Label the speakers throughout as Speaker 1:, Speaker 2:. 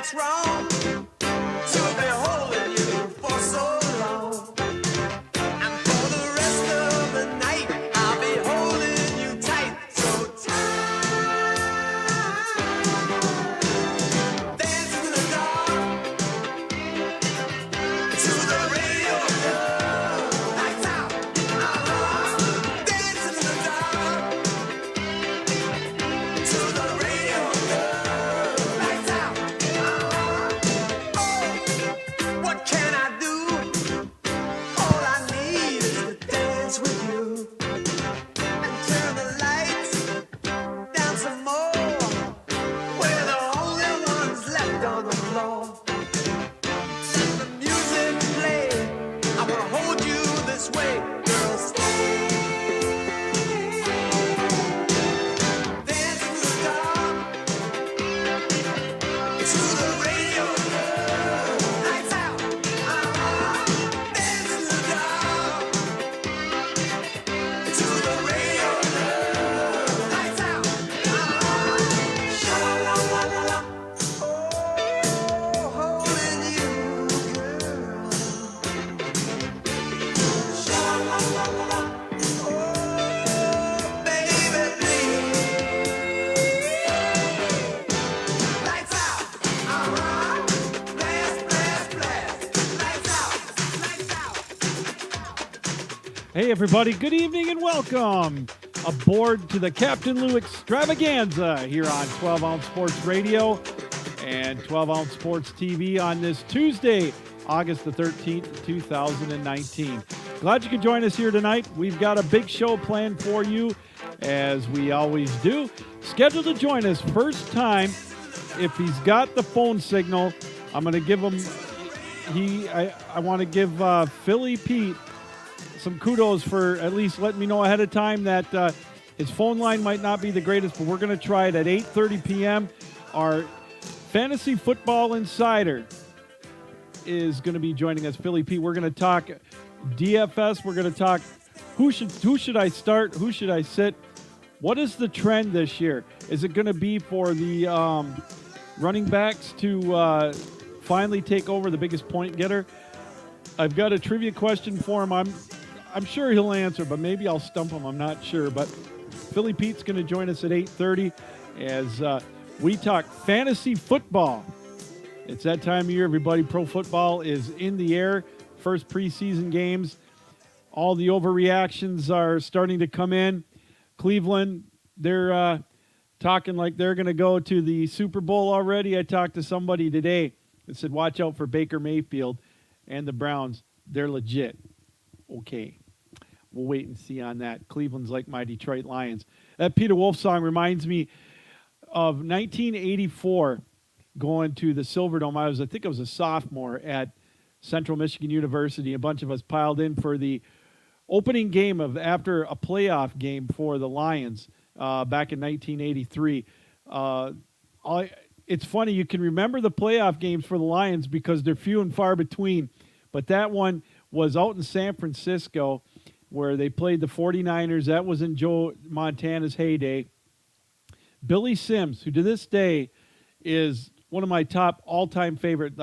Speaker 1: it's wrong to be holding you for so long. And for the rest of the night, I'll be holding you tight, so tight. Dancing in the dark to the radio. Lights out. Dancing in the dark to the radio. Lights out. Oh, what can I do? All I need is to dance with you and turn the lights down some more. We're the only ones left on the floor. Let the music play. I wanna hold you this way, girl. Stay. Dancing in the dark to the radio. Lights out. Dancing in the dark to the radio. Lights out. Sha-la-la-la-la-la. Oh, holding you, girl. Sha-la-la-la-la. Oh, baby, please. Lights out. Blast, blast, blast. Lights out.
Speaker 2: Hey, everybody. Good evening and welcome aboard to the Captain Lou Extravaganza here on 12 Ounce Sports Radio and 12 Ounce Sports TV on this Tuesday, August the 13th, 2019. Glad you could join us here tonight. We've got a big show planned for you, as we always do. Scheduled to join us first time, if he's got the phone signal, I'm going to give him, I want to give Philly Pete some kudos for at least letting me know ahead of time that his phone line might not be the greatest, but we're going to try it at 8:30 p.m. Our fantasy football insider is going to be joining us, Philly Pete. We're going to talk DFS. We're going to talk who should I start, who should I sit. What is the trend this year? Is it going to be for the running backs to finally take over the biggest point getter? I've got a trivia question for him. I'm sure he'll answer, but maybe I'll stump him. I'm not sure. But Philly Pete's going to join us at 8:30 as we talk fantasy football. It's that time of year, everybody. Pro football is in the air. First preseason games. All the overreactions are starting to come in. Cleveland, they're talking like they're going to go to the Super Bowl already. I talked to somebody today that said, watch out for Baker Mayfield and the Browns. They're legit. Okay. We'll wait and see on that. Cleveland's like my Detroit Lions. That Peter Wolf song reminds me of 1984 going to the Silverdome. I think I was a sophomore at Central Michigan University. A bunch of us piled in for the opening game after a playoff game for the Lions back in 1983. It's funny, you can remember the playoff games for the Lions because they're few and far between, but that one was out in San Francisco where they played the 49ers. That was in Joe Montana's heyday. Billy Sims, who to this day is one of my top all-time favorite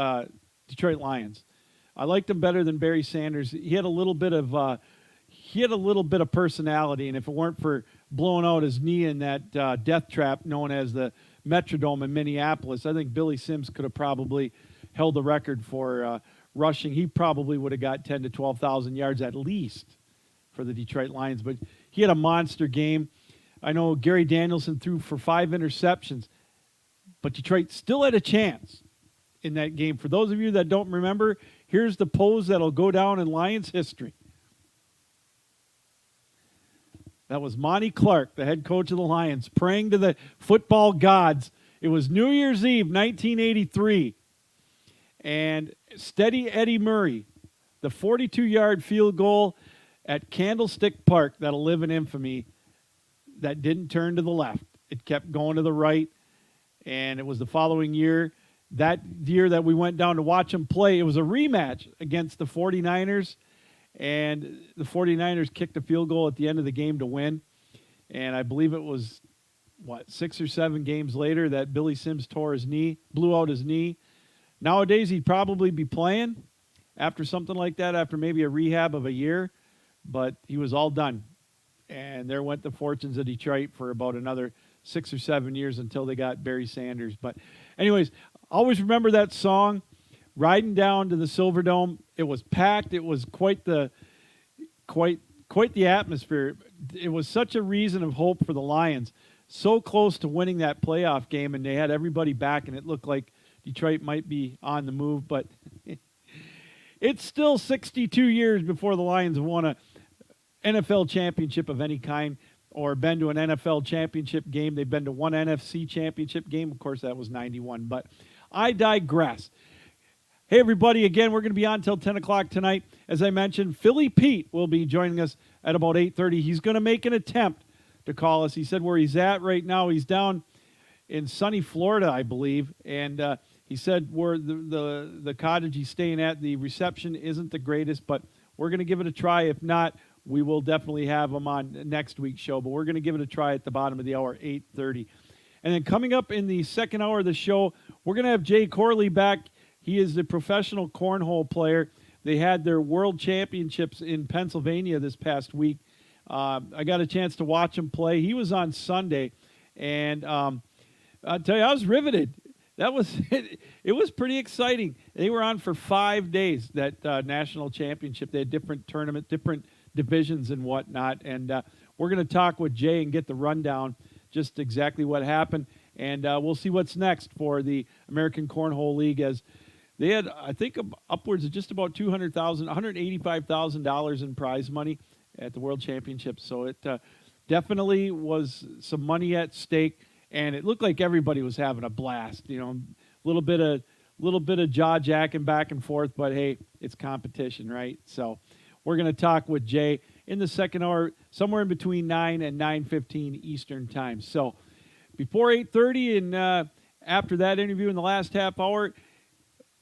Speaker 2: Detroit Lions. I liked him better than Barry Sanders. He had a little bit of personality, and if it weren't for blowing out his knee in that death trap known as the Metrodome in Minneapolis, I think Billy Sims could have probably held the record for rushing. He probably would have got 10 to 12,000 yards at least for the Detroit Lions, but he had a monster game. I know Gary Danielson threw for 5 interceptions, but Detroit still had a chance in that game. For those of you that don't remember, here's the pose that'll go down in Lions history. That was Monty Clark, the head coach of the Lions, praying to the football gods. It was New Year's Eve, 1983. And Steady Eddie Murray, the 42-yard field goal at Candlestick Park that'll live in infamy, that didn't turn to the left. It kept going to the right. And it was the following year, that year that we went down to watch him play, it was a rematch against the 49ers. And the 49ers kicked a field goal at the end of the game to win. And I believe it was, 6 or 7 games later that Billy Sims tore his knee, blew out his knee. Nowadays, he'd probably be playing after something like that, after maybe a rehab of a year, but he was all done. And there went the fortunes of Detroit for about another 6 or 7 years until they got Barry Sanders. But, anyways, always remember that song, riding down to the Silverdome. It was packed. It was quite the atmosphere. It was such a reason of hope for the Lions. So close to winning that playoff game, and they had everybody back, and it looked like Detroit might be on the move. But it's still 62 years before the Lions have won a NFL championship of any kind or been to an NFL championship game. They've been to one NFC championship game. Of course, that was 91. But I digress. Hey, everybody. Again, we're going to be on until 10 o'clock tonight. As I mentioned, Philly Pete will be joining us at about 8:30. He's going to make an attempt to call us. He said where he's at right now. He's down in sunny Florida, I believe. And he said where the cottage he's staying at, the reception isn't the greatest, but we're going to give it a try. If not, we will definitely have him on next week's show. But we're going to give it a try at the bottom of the hour, 8:30. And then coming up in the second hour of the show, we're going to have Jay Corley back. He is the professional cornhole player. They had their world championships in Pennsylvania this past week. I got a chance to watch him play. He was on Sunday, and I'll tell you, I was riveted. That was it was pretty exciting. They were on for 5 days, that national championship. They had different tournament, different divisions and whatnot. And we're going to talk with Jay and get the rundown, just exactly what happened. And we'll see what's next for the American Cornhole League, as they had, I think, upwards of just about $185,000 in prize money at the World Championships. So it definitely was some money at stake, and it looked like everybody was having a blast. You know, a little bit of jaw jacking back and forth, but hey, it's competition, right? So we're going to talk with Jay in the second hour, somewhere in between 9 and 9:15 Eastern time. So before 8:30 and after that interview in the last half hour,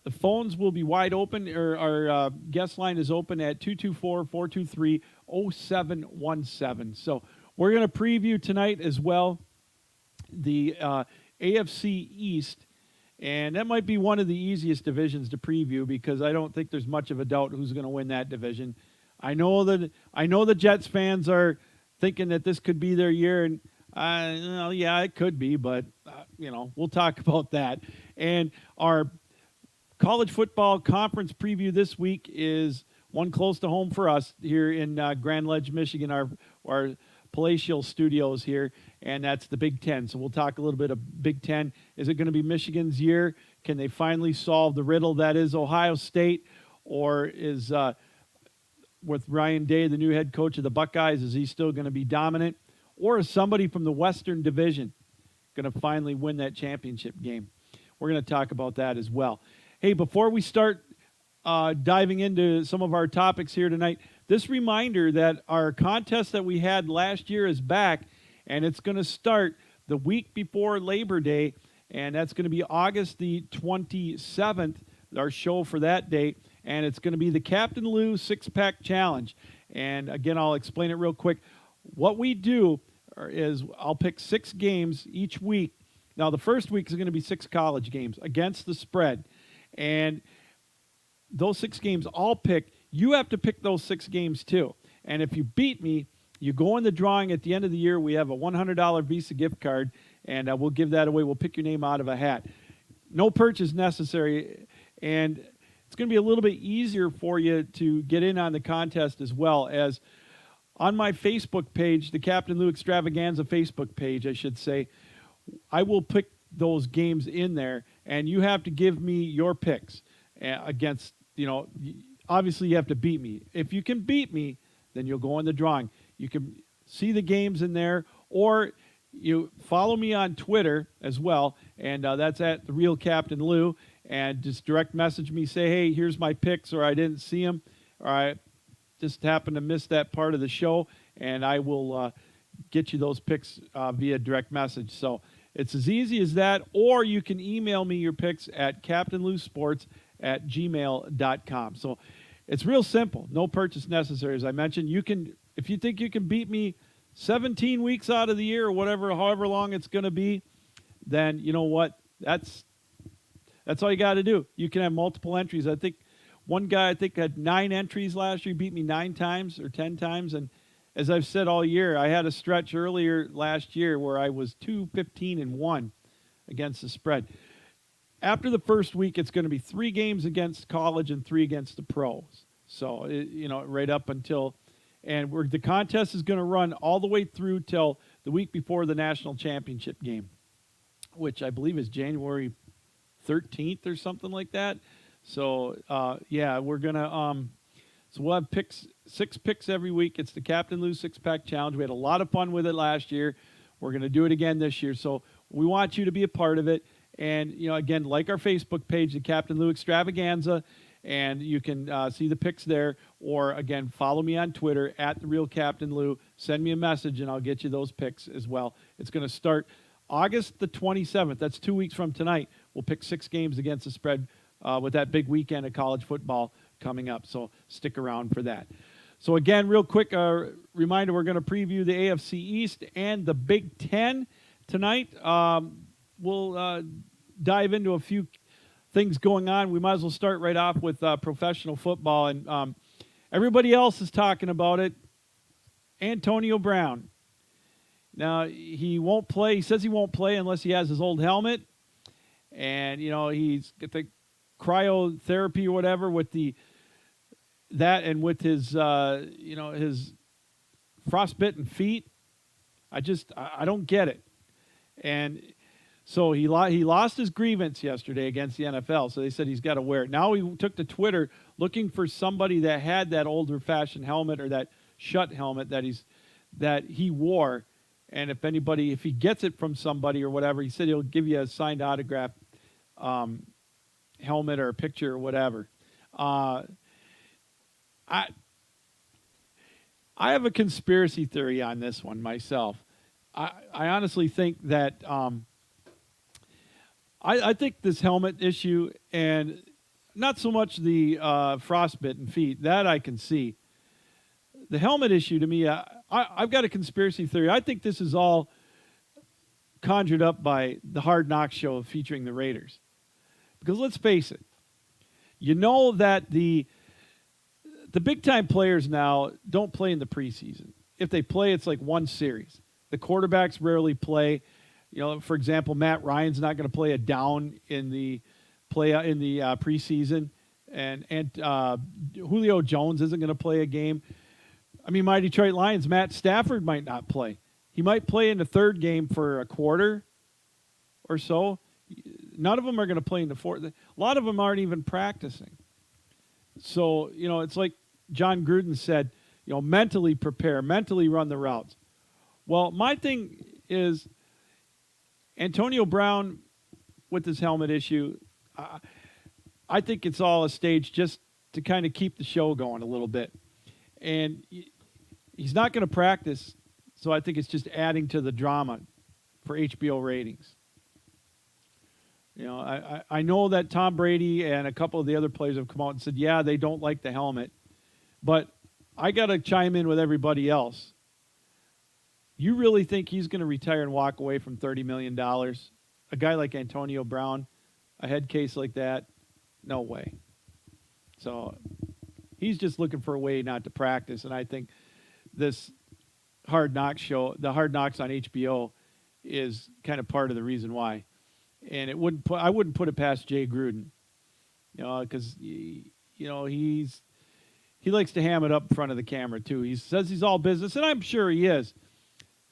Speaker 2: the phones will be wide open. Our guest line is open at 224-423-0717. So we're going to preview tonight as well the AFC East, and that might be one of the easiest divisions to preview because I don't think there's much of a doubt who's going to win that division. I know the Jets fans are thinking that this could be their year, and yeah, it could be, but we'll talk about that. And our college football conference preview this week is one close to home for us here in Grand Ledge, Michigan, our palatial studios here, and that's the Big Ten. So we'll talk a little bit of Big Ten. Is it going to be Michigan's year? Can they finally solve the riddle that is Ohio State? Or is, with Ryan Day, the new head coach of the Buckeyes, is he still going to be dominant? Or is somebody from the Western Division going to finally win that championship game? We're going to talk about that as well. Hey, before we start diving into some of our topics here tonight, this reminder that our contest that we had last year is back, and it's going to start the week before Labor Day, and that's going to be August the 27th, our show for that date, and it's going to be the Captain Lou Six-Pack Challenge. And again, I'll explain it real quick. What we do is I'll pick 6 games each week. Now, the first week is going to be 6 college games against the spread. And those 6 games I'll pick, you have to pick those 6 games too. And if you beat me, you go in the drawing at the end of the year. We have a $100 Visa gift card, and we'll give that away. We'll pick your name out of a hat. No purchase necessary. And it's going to be a little bit easier for you to get in on the contest as well, as on my Facebook page, the Captain Lou Extravaganza Facebook page, I should say, I will pick those games in there, and you have to give me your picks against, obviously you have to beat me. If you can beat me, then you'll go in the drawing. You can see the games in there, or you follow me on Twitter as well, and that's at The Real Captain Lou, and just direct message me, say, hey, here's my picks, or I didn't see them, or I just happened to miss that part of the show, and I will get you those picks via direct message. So it's as easy as that, or you can email me your picks at captainlousports@gmail.com. So it's real simple. No purchase necessary. As I mentioned, if you think you can beat me 17 weeks out of the year or however long it's going to be, then you know what? That's all you got to do. You can have multiple entries. I think one guy had 9 entries last year. He beat me 9 times or 10 times. And as I've said all year, I had a stretch earlier last year where I was 2-15-1 against the spread. After the first week, it's going to be 3 games against college and 3 against the pros. So, right up until, and the contest is going to run all the way through till the week before the national championship game, which I believe is January 13th or something like that. So, we're going to, so we'll have 6 picks every week. It's the Captain Lou 6-pack challenge. We had a lot of fun with it last year. We're going to do it again this year. So we want you to be a part of it. And, again, like our Facebook page, the Captain Lou Extravaganza, and you can see the picks there. Or, again, follow me on Twitter, @TheRealCaptainLou. Send me a message, and I'll get you those picks as well. It's going to start August the 27th. That's 2 weeks from tonight. We'll pick 6 games against the spread with that big weekend of college football coming up. So stick around for that. So, again, real quick reminder, we're going to preview the AFC East and the Big Ten tonight. We'll dive into a few things going on. We might as well start right off with professional football. And everybody else is talking about it. Antonio Brown. Now, he won't play. He says he won't play unless he has his old helmet. And, he's got the cryotherapy or whatever with that and with his, his frostbitten feet. I don't get it. And so he lost his grievance yesterday against the NFL, so they said he's got to wear it. Now he took to Twitter looking for somebody that had that older-fashioned helmet or that shut helmet that he wore, and if he gets it from somebody or whatever, he said he'll give you a signed autograph helmet or a picture or whatever. I have a conspiracy theory on this one myself. I honestly think that I think this helmet issue, and not so much the frostbitten feet, that I can see. The helmet issue, to me, I've got a conspiracy theory. I think this is all conjured up by the Hard Knocks show featuring the Raiders. Because let's face it, that the big-time players now don't play in the preseason. If they play, it's like one series. The quarterbacks rarely play. For example, Matt Ryan's not going to play a down in the preseason, and Julio Jones isn't going to play a game. I mean, my Detroit Lions, Matt Stafford might not play. He might play in the third game for a quarter or so. None of them are going to play in the fourth. A lot of them aren't even practicing. So, it's like John Gruden said, mentally prepare, mentally run the routes. Well, my thing is Antonio Brown with his helmet issue, I think it's all a stage just to kind of keep the show going a little bit. And he's not going to practice, so I think it's just adding to the drama for HBO ratings. I know that Tom Brady and a couple of the other players have come out and said, yeah, they don't like the helmet. But I got to chime in with everybody else. You really think he's going to retire and walk away from $30 million? A guy like Antonio Brown, a head case like that? No way. So he's just looking for a way not to practice. And I think this Hard Knocks show, the Hard Knocks on HBO, is kind of part of the reason why. And I wouldn't put it past Jay Gruden, because he likes to ham it up in front of the camera too. He says he's all business, and I'm sure he is,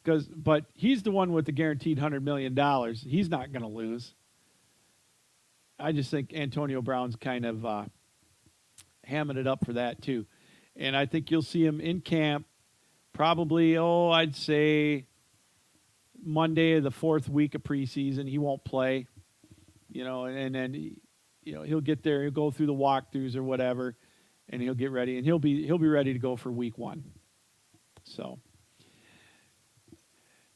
Speaker 2: but he's the one with the guaranteed $100 million. He's not going to lose. I just think Antonio Brown's kind of hamming it up for that too, and I think you'll see him in camp, probably. I'd say Monday of the 4th week of preseason. He won't play, and then he'll get there. He'll go through the walkthroughs or whatever, and he'll get ready, and he'll be ready to go for week 1. So,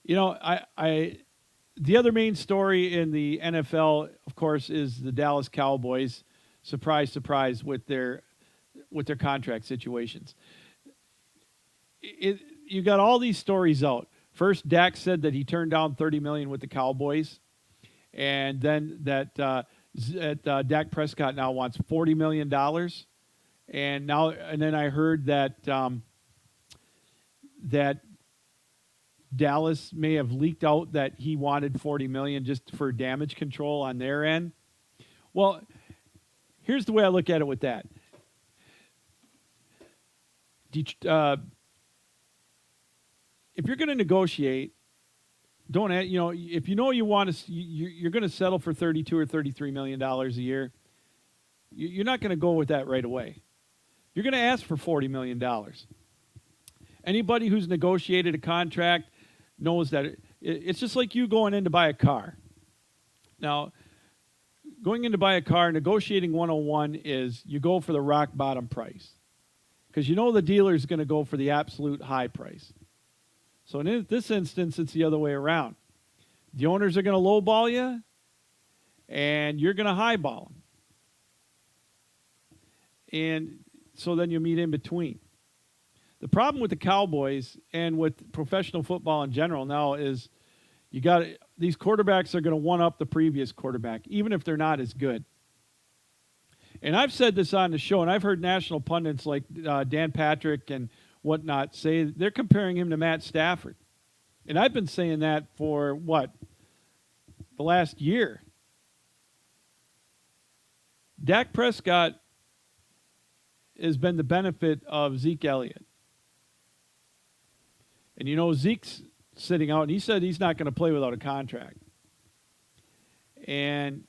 Speaker 2: the other main story in the NFL, of course, is the Dallas Cowboys. Surprise, surprise, with their contract situations. You got all these stories out. First, Dak said that he turned down $30 million with the Cowboys, and then that Dak Prescott now wants $40 million, and then I heard that that Dallas may have leaked out that he wanted $40 million just for damage control on their end. Well, here's the way I look at it with that. If you're going to negotiate, don't if you know you want to, you're going to settle for $32 or $33 million a year. You're not going to go with that right away. You're going to ask for $40 million. Anybody who's negotiated a contract knows that it's just like you going in to buy a car. Now, going in to buy a car, negotiating 101 is you go for the rock bottom price, because you know the dealer is going to go for the absolute high price. So in this instance, it's the other way around. The owners are going to lowball you, and you're going to highball them. And so then you meet in between. The problem with the Cowboys and with professional football in general now is these quarterbacks are going to one-up the previous quarterback, even if they're not as good. And I've said this on the show, and I've heard national pundits like Dan Patrick and whatnot say they're comparing him to Matt Stafford. And I've been saying that for, the last year. Dak Prescott has been the benefit of Zeke Elliott. And Zeke's sitting out, and he said he's not going to play without a contract. And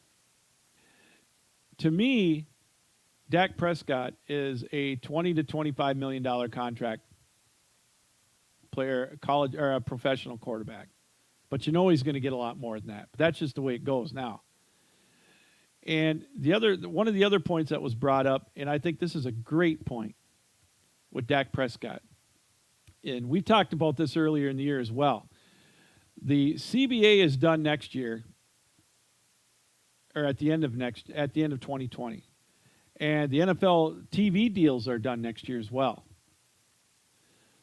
Speaker 2: to me, Dak Prescott is a $20 to $25 million contract player, college or a professional quarterback. But he's going to get a lot more than that. But that's just the way it goes now. And one of the other points that was brought up, and I think this is a great point with Dak Prescott, and we talked about this earlier in the year as well. The CBA is done next year, or at the end of 2020, and the NFL TV deals are done next year as well.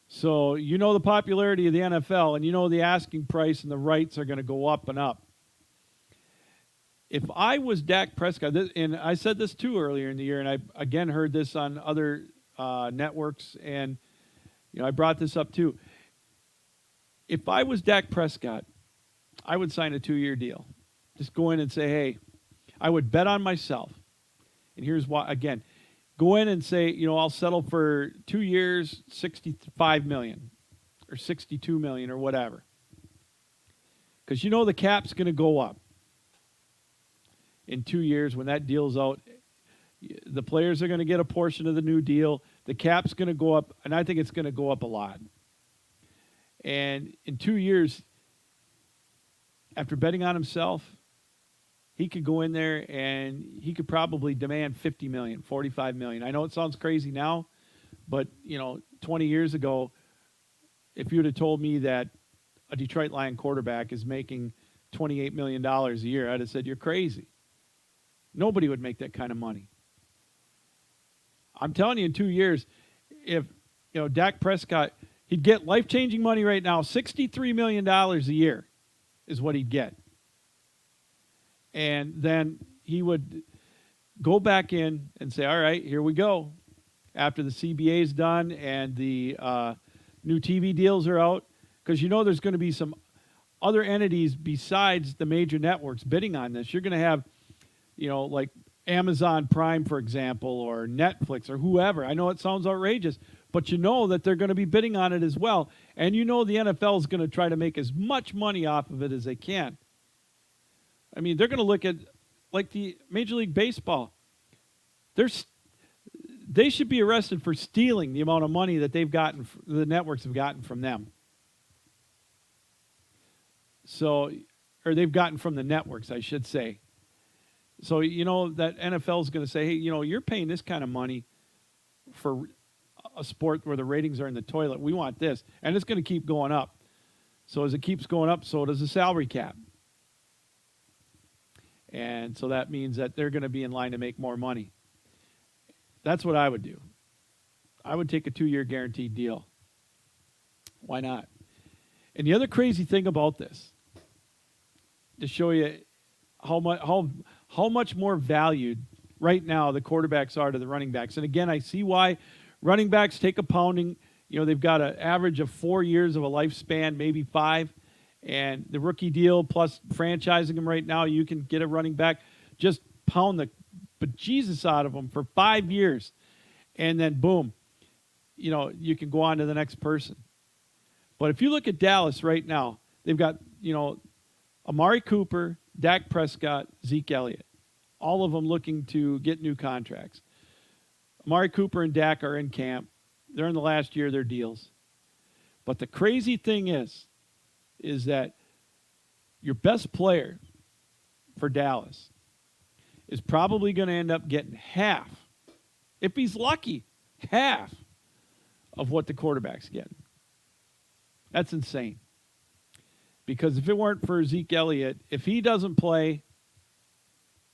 Speaker 2: So the popularity of the NFL, and the asking price and the rights are going to go up and up. If I was Dak Prescott, and I said this too earlier in the year, and I again heard this on other networks, and I brought this up too. If I was Dak Prescott, I would sign a 2-year deal. Just go in and say, hey, I would bet on myself. And here's why. Again, go in and say, I'll settle for 2 years, $65 million or $62 million or whatever. Because the cap's going to go up in 2 years when that deal's out. The players are going to get a portion of the new deal. The cap's going to go up, and I think it's going to go up a lot. And in 2 years, after betting on himself, he could go in there and he could probably demand $50 million, $45 million. I know it sounds crazy now, but 20 years ago, if you would have told me that a Detroit Lion quarterback is making $28 million a year, I'd have said you're crazy. Nobody would make that kind of money. I'm telling you, in 2 years, if Dak Prescott, he'd get life-changing money right now. $63 million a year is what he'd get. And then he would go back in and say, all right, here we go. After the CBA is done and the new TV deals are out, because there's going to be some other entities besides the major networks bidding on this. You're going to have, like Amazon Prime, for example, or Netflix or whoever. I know it sounds outrageous, but that they're going to be bidding on it as well. And the NFL is going to try to make as much money off of it as they can. I mean, they're going to look at, like the Major League Baseball. They should be arrested for stealing the amount of money that the networks have gotten from them. So, or they've gotten from the networks, I should say. So, that NFL is going to say, hey, you're paying this kind of money for a sport where the ratings are in the toilet. We want this. And it's going to keep going up. So as it keeps going up, so does the salary cap. And so that means that they're going to be in line to make more money. That's what I would do. I would take a 2-year guaranteed deal. Why not? And the other crazy thing about this, to show you how how much more valued right now the quarterbacks are to the running backs. And again, I see why running backs take a pounding. You know, they've got an average of 4 years of a lifespan, maybe 5. And the rookie deal plus franchising them right now, you can get a running back, just pound the bejesus out of them for 5 years. And then boom, you know, you can go on to the next person. But if you look at Dallas right now, they've got, you know, Amari Cooper, Dak Prescott, Zeke Elliott, all of them looking to get new contracts. Amari Cooper and Dak are in camp. They're in the last year of their deals. But the crazy thing is that your best player for Dallas is probably going to end up getting half, if he's lucky, half of what the quarterback's getting. That's insane. Because if it weren't for Zeke Elliott, if he doesn't play,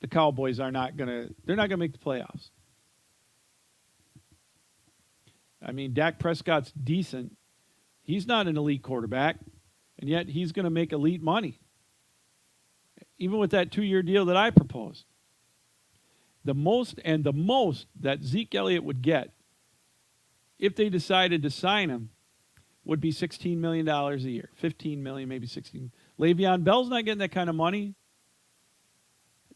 Speaker 2: the Cowboys are not going to, they're not going to make the playoffs. I mean, Dak Prescott's decent. He's not an elite quarterback, and yet he's going to make elite money. Even with that 2-year deal that I proposed. The most that Zeke Elliott would get if they decided to sign him would be $16 million a year. $15 million, maybe $16. Le'Veon Bell's not getting that kind of money.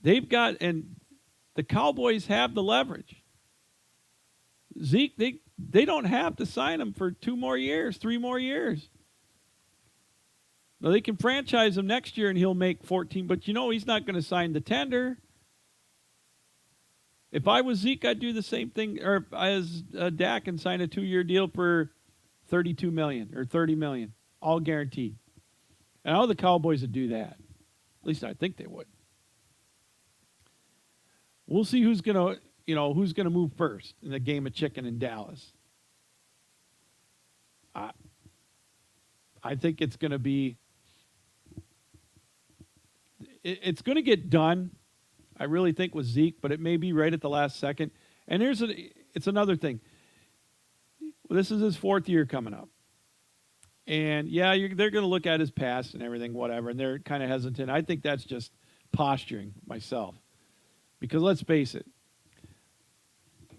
Speaker 2: They've got, and the Cowboys have the leverage. Zeke, they don't have to sign him for 2 more years, 3 more years. Now, they can franchise him next year and he'll make 14, but you know he's not going to sign the tender. If I was Zeke, I'd do the same thing, or as Dak, and sign a 2-year deal for $32 million or $30 million, all guaranteed. And I know the Cowboys would do that. At least I think they would. We'll see who's going to move first in the game of chicken in Dallas. I think it's going to be. It's going to get done. I really think with Zeke, but it may be right at the last second. And it's another thing. This is his 4th year coming up. And, yeah, they're going to look at his past and everything, whatever, and they're kind of hesitant. I think that's just posturing myself. Because let's face it,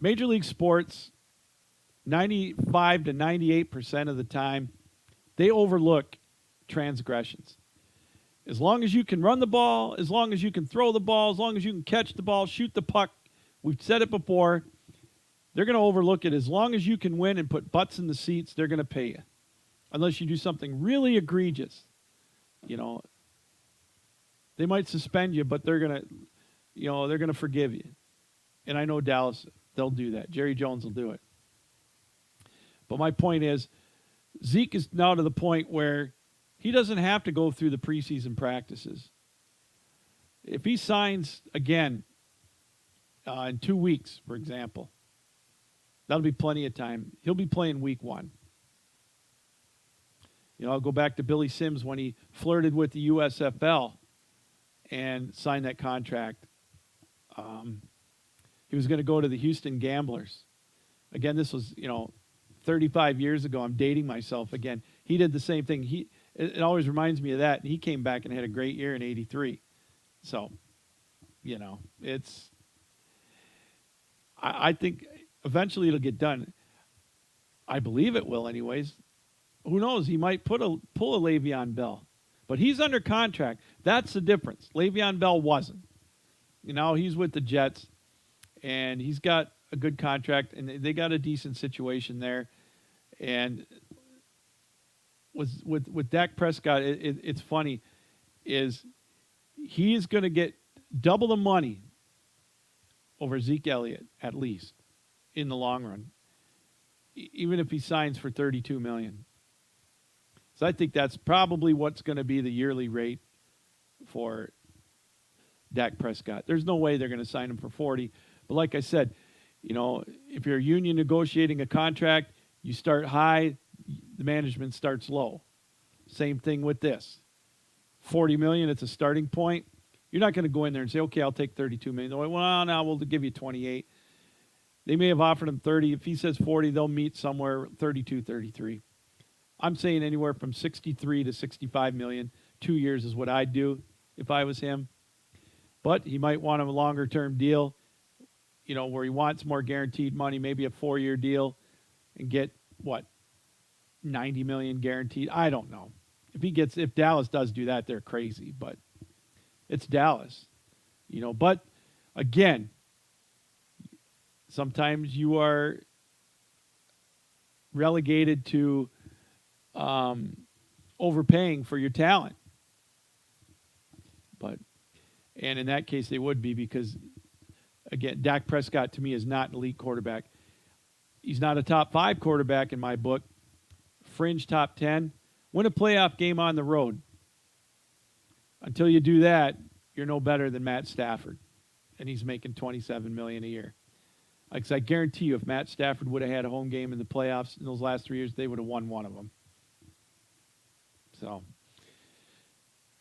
Speaker 2: Major League Sports, 95 to 98% of the time, they overlook transgressions. As long as you can run the ball, as long as you can throw the ball, as long as you can catch the ball, shoot the puck, we've said it before, they're going to overlook it. As long as you can win and put butts in the seats, they're going to pay you. Unless you do something really egregious. You know, they might suspend you, but they're going to forgive you. And I know Dallas, they'll do that. Jerry Jones will do it. But my point is, Zeke is now to the point where he doesn't have to go through the preseason practices. If he signs again in 2 weeks, for example, that'll be plenty of time. He'll be playing week 1. You know, I'll go back to Billy Sims when he flirted with the USFL and signed that contract. He was going to go to the Houston Gamblers. Again, this was, 35 years ago. I'm dating myself again. He did the same thing. It always reminds me of that. And he came back and had a great year in '83. So, I think eventually it'll get done. I believe it will anyways. Who knows? He might pull a Le'Veon Bell. But he's under contract. That's the difference. Le'Veon Bell wasn't. He's with the Jets, and he's got a good contract, and they got a decent situation there. And with Dak Prescott, it's funny, is he is going to get double the money over Zeke Elliott, at least, in the long run, even if he signs for $32 million. So I think that's probably what's going to be the yearly rate for Dak Prescott. There's no way they're going to sign him for 40. But like I said, if you're a union negotiating a contract, you start high, the management starts low. Same thing with this. $40 million, it's a starting point. You're not going to go in there and say, okay, I'll take $32 million. Well, now we'll give you 28. They may have offered him 30. If he says 40, they'll meet somewhere 32, 33. I'm saying anywhere from 63 to 65 million. 2 years is what I'd do if I was him. but he might want a longer-term deal, where he wants more guaranteed money, maybe a 4-year deal, and get what, 90 million guaranteed. I don't know. If Dallas does do that, they're crazy, but it's Dallas, But again, sometimes you are relegated to overpaying for your talent. And in that case, they would be, because, again, Dak Prescott to me is not an elite quarterback. He's not a top 5 quarterback in my book. Fringe top 10. Win a playoff game on the road. Until you do that, you're no better than Matt Stafford, and he's making $27 million a year. Like I guarantee you, if Matt Stafford would have had a home game in the playoffs in those last 3 years, they would have won one of them. So,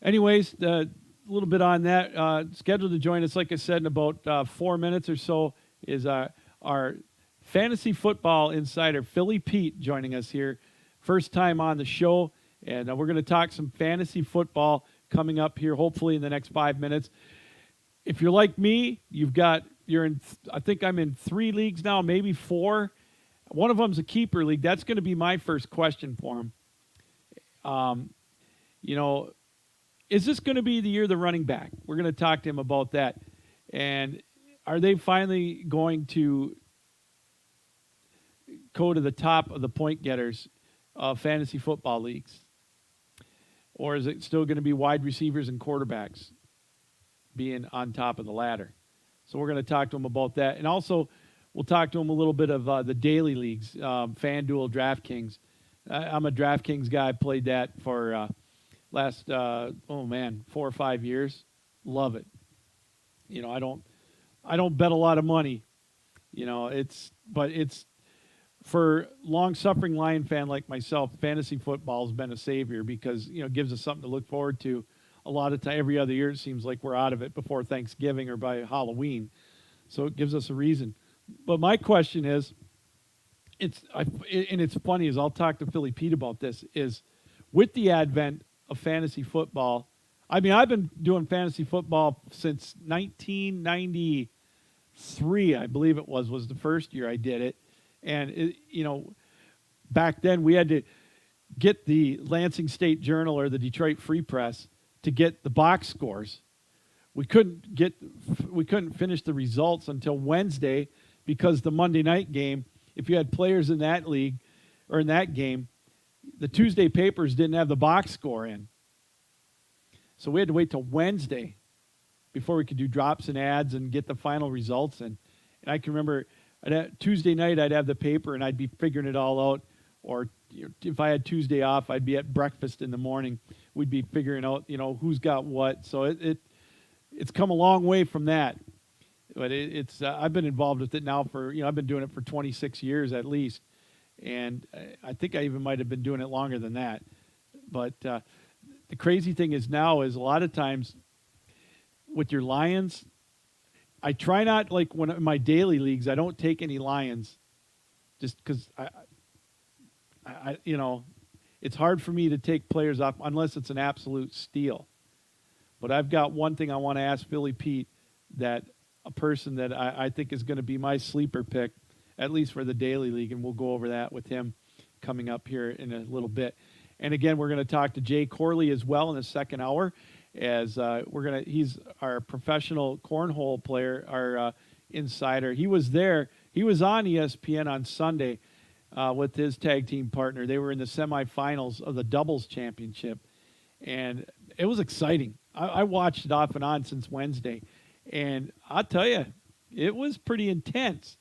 Speaker 2: anyways, a little bit on that. Scheduled to join us, like I said, in about 4 minutes or so is our fantasy football insider, Philly Pete, joining us here. First time on the show, and we're going to talk some fantasy football coming up here, hopefully in the next 5 minutes. If you're like me, I think I'm in 3 leagues now, maybe 4. One of them's a keeper league. That's going to be my first question for him. Is this going to be the year of the running back? We're going to talk to him about that. And are they finally going to go to the top of the point getters of fantasy football leagues? Or is it still going to be wide receivers and quarterbacks being on top of the ladder? So we're going to talk to him about that. And also, we'll talk to him a little bit of the daily leagues, FanDuel, DraftKings. I'm a DraftKings guy. I played that for last 4 or 5 years. Love it. I don't bet a lot of money. It's for long-suffering Lion fan like myself, fantasy football has been a savior, because it gives us something to look forward to. A lot of time, every other year, it seems like we're out of it before Thanksgiving or by Halloween, so it gives us a reason. But my question is, it's funny, as I'll talk to Philly Pete about this, is with the advent of fantasy football. I mean, I've been doing fantasy football since 1993, I believe it was the first year I did it. And, back then we had to get the Lansing State Journal or the Detroit Free Press to get the box scores. We couldn't finish the results until Wednesday, because the Monday night game, if you had players in that league or in that game, the Tuesday papers didn't have the box score in. So we had to wait till Wednesday before we could do drops and ads and get the final results in. And I can remember Tuesday night I'd have the paper and I'd be figuring it all out. Or if I had Tuesday off, I'd be at breakfast in the morning. We'd be figuring out, who's got what. So it's come a long way from that. But I've been involved with it now for, I've been doing it for 26 years at least. And I think I even might have been doing it longer than that. But the crazy thing is now is a lot of times with your Lions, I try not, like when in my daily leagues, I don't take any Lions just because I it's hard for me to take players off unless it's an absolute steal. But I've got one thing I want to ask Philly Pete, that a person that I think is going to be my sleeper pick, at least for the daily league, and we'll go over that with him coming up here in a little bit. And again, we're going to talk to Jay Corley as well in the second hour, as he's our professional cornhole player, our insider. He was there. He was on ESPN on Sunday with his tag team partner. They were in the semifinals of the doubles championship, and it was exciting. I watched it off and on since Wednesday, and I'll tell you, it was pretty intense.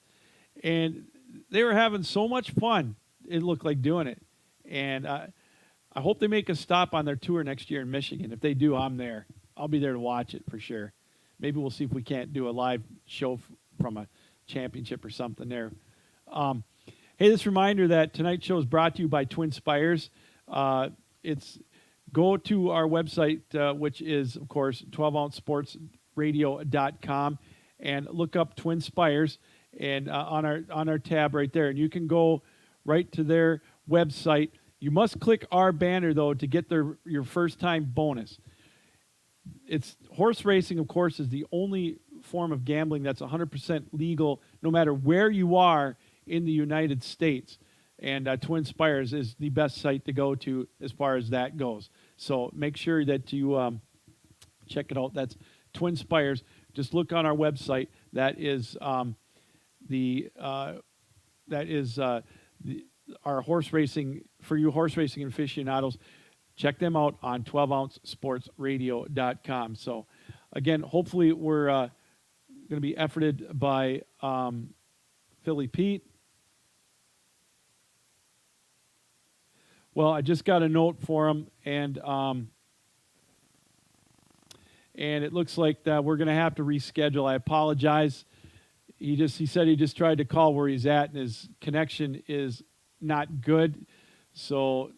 Speaker 2: And they were having so much fun, it looked like, doing it. And I hope they make a stop on their tour next year in Michigan. If they do, I'm there. I'll be there to watch it for sure. Maybe we'll see if we can't do a live show from a championship or something there. Hey, this reminder that tonight's show is brought to you by Twin Spires. Go to our website, which is, of course, 12ouncesportsradio.com, and look up Twin Spires and on our tab right there. And you can go right to their website. You must click our banner, though, to get your first-time bonus. it's horse racing, of course, is the only form of gambling that's 100% legal, no matter where you are in the United States. And Twin Spires is the best site to go to as far as that goes. So make sure that you check it out. That's Twin Spires. Just look on our website. That is our horse racing, for you horse racing aficionados. Check them out on 12ouncesportsradio.com. So, again, hopefully we're going to be efforted by Philly Pete. Well, I just got a note for him, and it looks like we're going to have to reschedule. I apologize. He said he just tried to call where he's at, and his connection is not good. So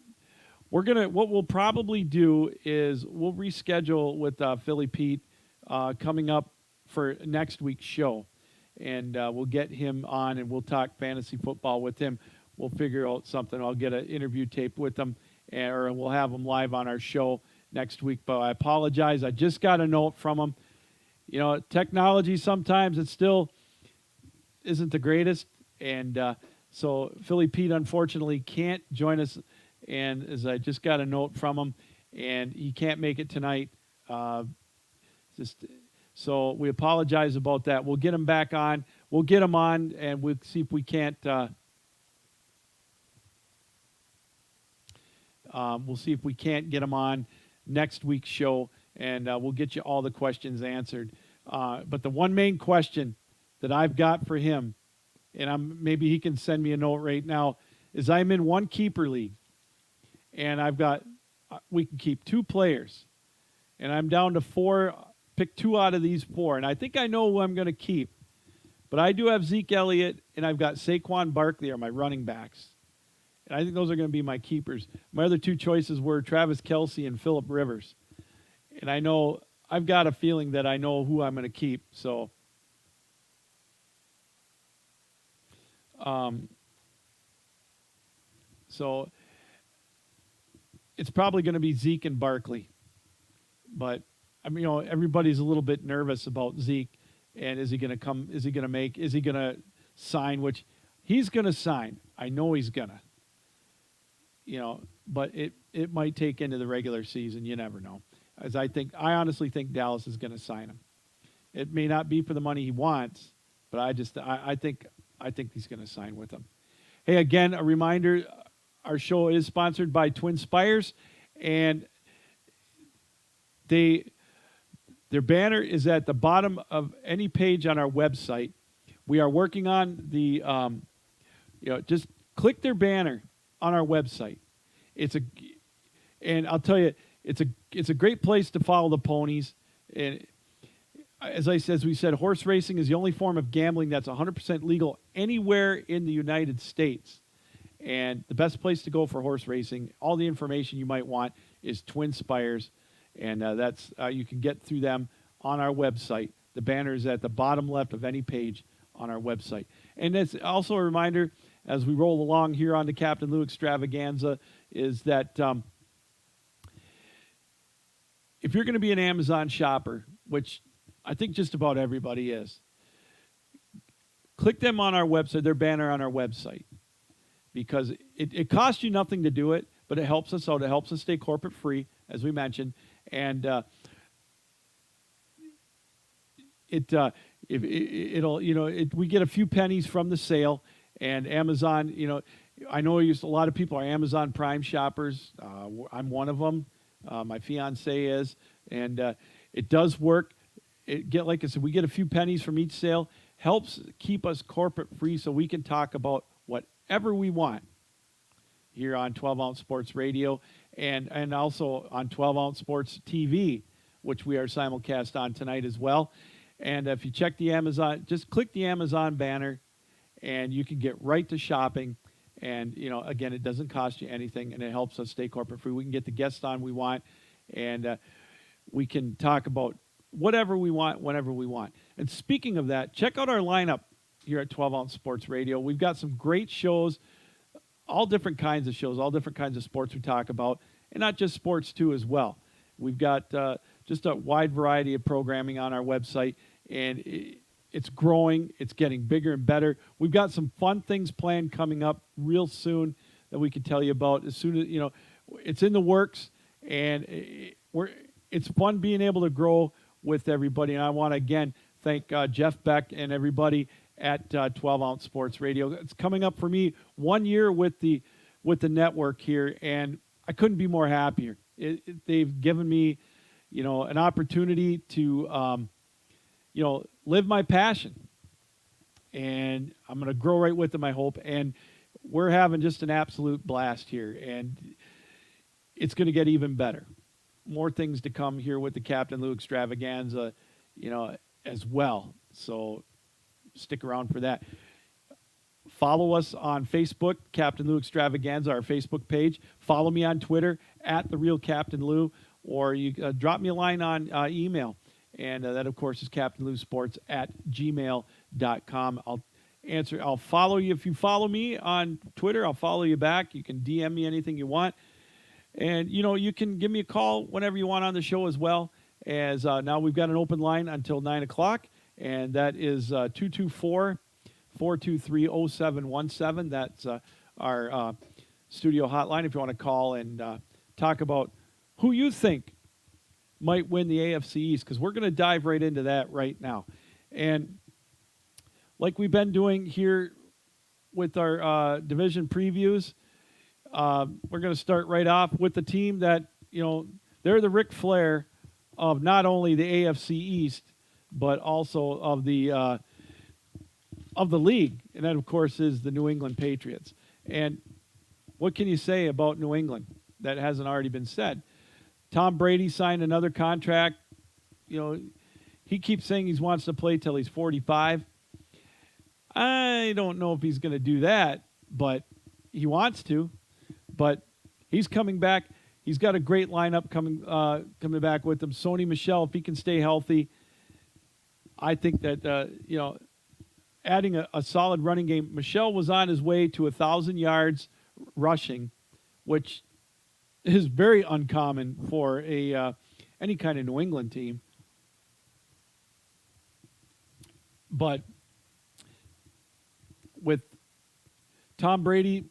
Speaker 2: what we'll probably do is we'll reschedule with Philly Pete coming up for next week's show, and we'll get him on, and we'll talk fantasy football with him. We'll figure out something. I'll get an interview tape with him, or we'll have him live on our show next week. But I apologize. I just got a note from him. You know, technology sometimes it still isn't the greatest, and so Philly Pete unfortunately can't join us. And as I just got a note from him, and he can't make it tonight. So we apologize about that. We'll get him back on. We'll get him on, and we'll see if we can't. We'll see if we can't get him on next week's show, and we'll get you all the questions answered. But the one main question that I've got for him, and maybe he can send me a note right now, is I'm in one keeper league, and we can keep 2 players, and I'm down to 4. Pick 2 out of these 4, and I think I know who I'm going to keep. But I do have Zeke Elliott, and I've got Saquon Barkley are my running backs. And I think those are going to be my keepers. My other 2 choices were Travis Kelce and Phillip Rivers. And I've got a feeling that I know who I'm going to keep. So, it's probably going to be Zeke and Barkley. But, everybody's a little bit nervous about Zeke. And is he going to come? Is he going to make? Is he going to sign? Which he's going to sign. I know he's going to. But it might take into the regular season. You never know. I honestly think Dallas is going to sign him. It may not be for the money he wants, but I think he's going to sign with him. Hey, again, a reminder: our show is sponsored by Twin Spires, and their banner is at the bottom of any page on our website. We are working on the, just click their banner on our website. And I'll tell you, it's a great place to follow the ponies. And as we said, horse racing is the only form of gambling that's 100% legal anywhere in the United States. And the best place to go for horse racing, all the information you might want, is Twin Spires, and that's you can get through them on our website. The banner is at the bottom left of any page on our website. And it's also a reminder, as we roll along here on the Captain Lou Extravaganza, is that if you're going to be an Amazon shopper, which I think just about everybody is, click them on our website, their banner on our website, because it costs you nothing to do it, but it helps us out. It helps us stay corporate free, as we mentioned, and we get a few pennies from the sale. And Amazon, I know a lot of people are Amazon Prime shoppers. I'm one of them. My fiance is, and it does work. Like I said, we get a few pennies from each sale. Helps keep us corporate free, so we can talk about whatever we want here on 12 Ounce Sports Radio, and also on 12 Ounce Sports TV, which we are simulcast on tonight as well. And if you check the Amazon, just click the Amazon banner, and you can get right to shopping. And, again, it doesn't cost you anything, and it helps us stay corporate free. We can get the guests on we want, and we can talk about whatever we want, whenever we want. And speaking of that, check out our lineup here at 12 Ounce Sports Radio. We've got some great shows, all different kinds of shows, all different kinds of sports we talk about, and not just sports, too, as well. We've got just a wide variety of programming on our website, and it's growing. It's getting bigger and better. We've got some fun things planned coming up real soon that we can tell you about. As soon as it's in the works, and it's fun being able to grow with everybody. And I want to again thank Jeff Beck and everybody at 12 Ounce Sports Radio. It's coming up for me 1 year with the network here, and I couldn't be more happier. They've given me, an opportunity to, live my passion, and I'm going to grow right with them, I hope. And we're having just an absolute blast here, and it's going to get even better. More things to come here with the Captain Lou Extravaganza, as well. So stick around for that. Follow us on Facebook, Captain Lou Extravaganza, our Facebook page. Follow me on Twitter at The Real Captain Lou, or you drop me a line on email. And that, of course, is CaptainLouSports@gmail.com. I'll follow you. If you follow me on Twitter, I'll follow you back. You can DM me anything you want. And, you can give me a call whenever you want on the show as well. As now we've got an open line until 9 o'clock, and that is 224-423-0717. That's our studio hotline if you want to call and talk about who you think might win the AFC East, because we're going to dive right into that right now. And like we've been doing here with our division previews, we're going to start right off with the team that, they're the Ric Flair of not only the AFC East, but also of the league. And that, of course, is the New England Patriots. And what can you say about New England that hasn't already been said? Tom Brady signed another contract. He keeps saying he wants to play till he's 45. I don't know if he's going to do that, but he wants to. But he's coming back. He's got a great lineup coming back with him. Sony Michel, if he can stay healthy, I think that adding a solid running game. Michel was on his way to 1,000 yards rushing, which is very uncommon for any kind of New England team. But with Tom Brady,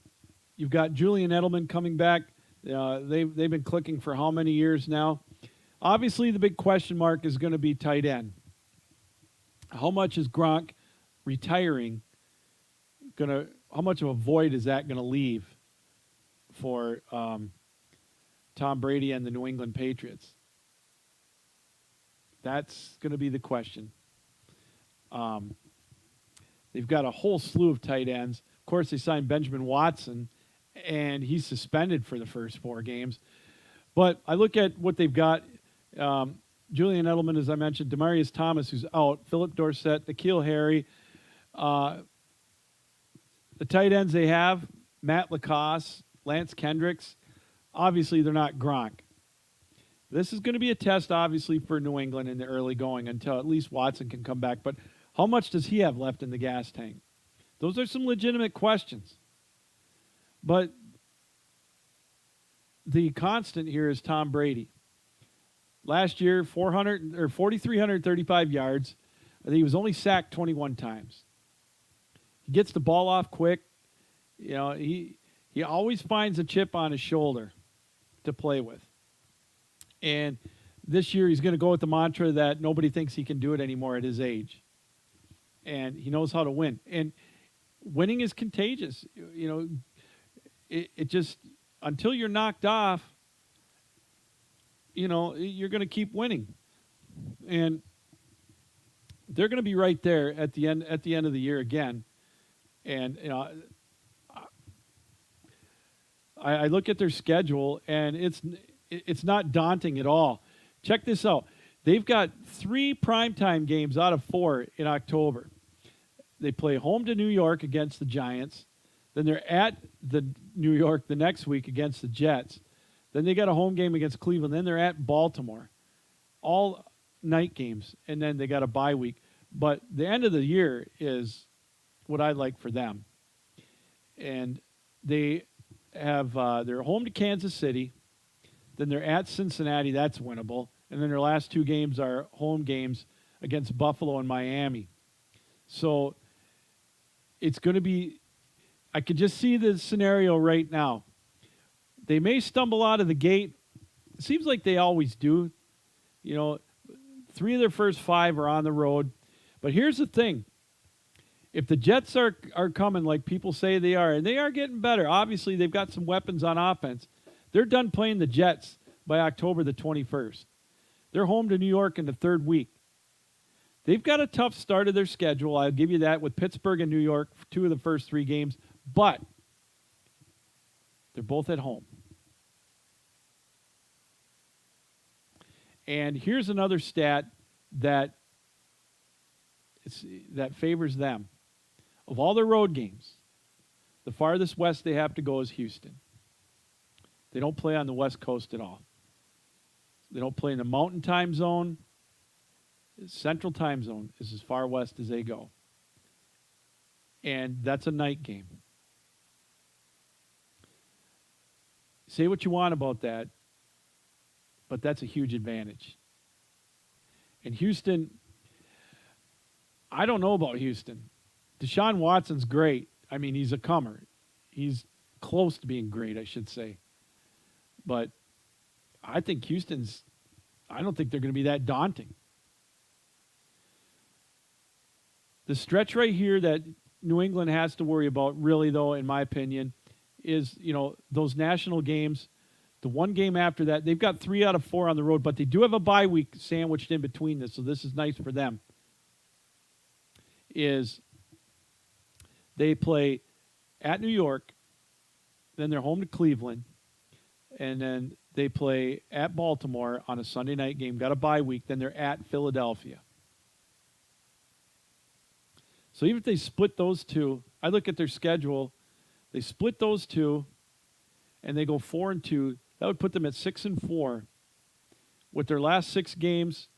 Speaker 2: you've got Julian Edelman coming back. They've been clicking for how many years now? Obviously, the big question mark is going to be tight end. How much is Gronk retiring how much of a void is that going to leave for Tom Brady and the New England Patriots? That's going to be the question. They've got a whole slew of tight ends. Of course, they signed Benjamin Watson, and he's suspended for the first 4 games. But I look at what they've got. Julian Edelman, as I mentioned, Demaryius Thomas, who's out, Philip Dorsett, N'Keal Harry. The tight ends they have, Matt Lacoste, Lance Kendricks. Obviously, they're not Gronk. This is going to be a test, obviously, for New England in the early going until at least Watson can come back. But how much does he have left in the gas tank? Those are some legitimate questions. But the constant here is Tom Brady. Last year, 4,335 yards. I think he was only sacked 21 times. He gets the ball off quick. He always finds a chip on his shoulder to play with. And this year he's going to go with the mantra that nobody thinks he can do it anymore at his age. And he knows how to win. And winning is contagious. It just, until you're knocked off, you're going to keep winning. And they're going to be right there at the end of the year again. And I look at their schedule, and it's not daunting at all. Check this out. They've got 3 primetime games out of 4 in October. They play home to New York against the Giants. Then they're at the New York the next week against the Jets. Then they got a home game against Cleveland. Then they're at Baltimore. All night games. And then they got a bye week. But the end of the year is what I like for them. And they have they're home to Kansas City. Then they're at Cincinnati. That's winnable. and then their last 2 games are home games against Buffalo and Miami. So it's going to be, I could just see the scenario right now. They may stumble out of the gate. It seems like they always do. 3 of their first 5 are on the road. But here's the thing. If the Jets are coming like people say they are, and they are getting better, obviously they've got some weapons on offense. They're done playing the Jets by October the 21st. They're home to New York in the 3rd week. They've got a tough start of their schedule. I'll give you that, with Pittsburgh and New York, 2 of the first 3 games. But they're both at home. And here's another stat that favors them. Of all their road games, the farthest west they have to go is Houston. They don't play on the West Coast at all. They don't play in the Mountain Time Zone. The Central Time Zone is as far west as they go. And that's a night game. Say what you want about that, but that's a huge advantage. And Houston, I don't know about Houston. Deshaun Watson's great. I mean, he's a comer. He's close to being great, I should say. But I think I don't think they're going to be that daunting. The stretch right here that New England has to worry about, really, though, in my opinion, is, those national games. The one game after that, they've got 3 out of 4 on the road, but they do have a bye week sandwiched in between this, so this is nice for them. Is they play at New York, then they're home to Cleveland, and then they play at Baltimore on a Sunday night game, got a bye week, then they're at Philadelphia. So even if they split those 2, I look at their schedule, they split those 2, and they go 4-2, that would put them at 6-4 with their last 6 games,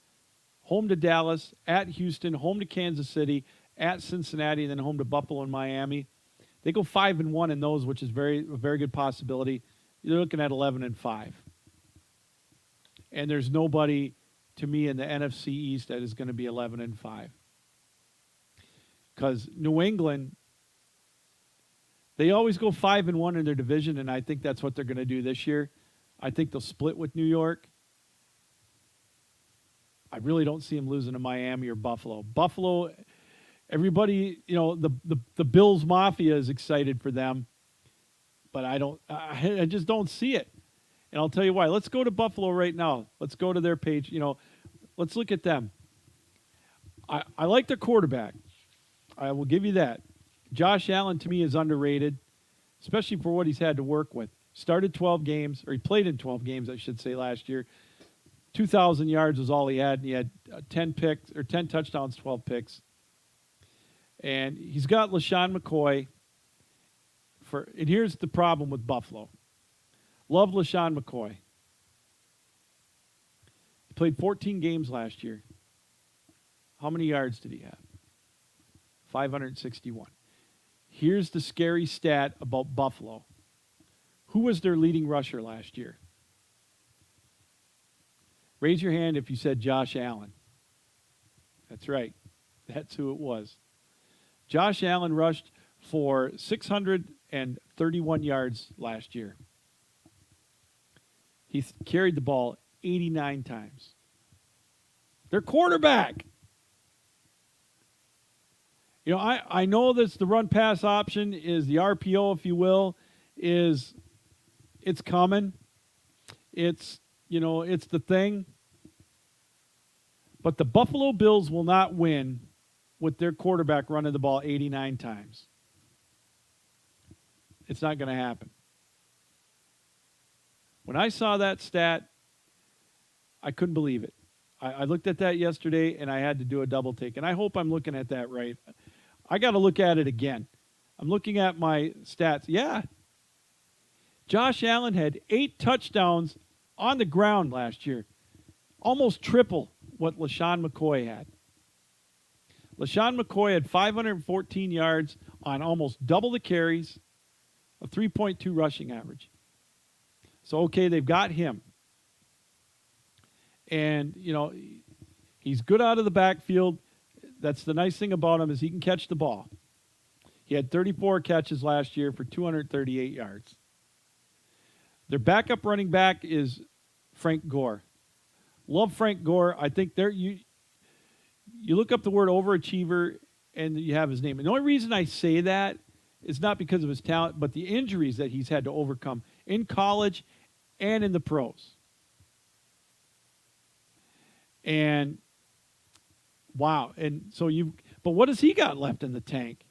Speaker 2: home to Dallas, at Houston, home to Kansas City, at Cincinnati, and then home to Buffalo and Miami. They go 5-1 in those, which is a very good possibility. You're looking at 11-5. And there's nobody, to me, in the NFC East that is going to be 11-5. Because New England, they always go 5-1 in their division, and I think that's what they're going to do this year. I think they'll split with New York. I really don't see them losing to Miami or Buffalo. Buffalo, everybody, the Bills Mafia is excited for them, but I just don't see it. And I'll tell you why. Let's go to Buffalo right now. Let's go to their page. Let's look at them. I like their quarterback. I will give you that. Josh Allen, to me, is underrated, especially for what he's had to work with. Started 12 games, or he played in 12 games, I should say, last year. 2,000 yards was all he had, and he had 10 touchdowns, 12 picks. And he's got LaShawn McCoy. And here's the problem with Buffalo. Love LaShawn McCoy. He played 14 games last year. How many yards did he have? 561. Here's the scary stat about Buffalo. Who was their leading rusher last year? Raise your hand if you said Josh Allen. That's right. That's who it was. Josh Allen rushed for 631 yards last year. He carried the ball 89 times. Their quarterback. I know that the run-pass option is the RPO, if you will, it's coming. It's the thing. But the Buffalo Bills will not win with their quarterback running the ball 89 times. It's not going to happen. When I saw that stat, I couldn't believe it. I looked at that yesterday, and I had to do a double take. And I hope I'm looking at that right. I got to look at it again. I'm looking at my stats. Yeah. Josh Allen had 8 touchdowns on the ground last year. Almost triple what LaShawn McCoy had. LaShawn McCoy had 514 yards on almost double the carries, a 3.2 rushing average. So, okay, they've got him. And, he's good out of the backfield. That's the nice thing about him is he can catch the ball. He had 34 catches last year for 238 yards. Their backup running back is Frank Gore. Love Frank Gore. I think you look up the word overachiever and you have his name. And the only reason I say that is not because of his talent, but the injuries that he's had to overcome in college and in the pros. And wow. And so but what has he got left in the tank?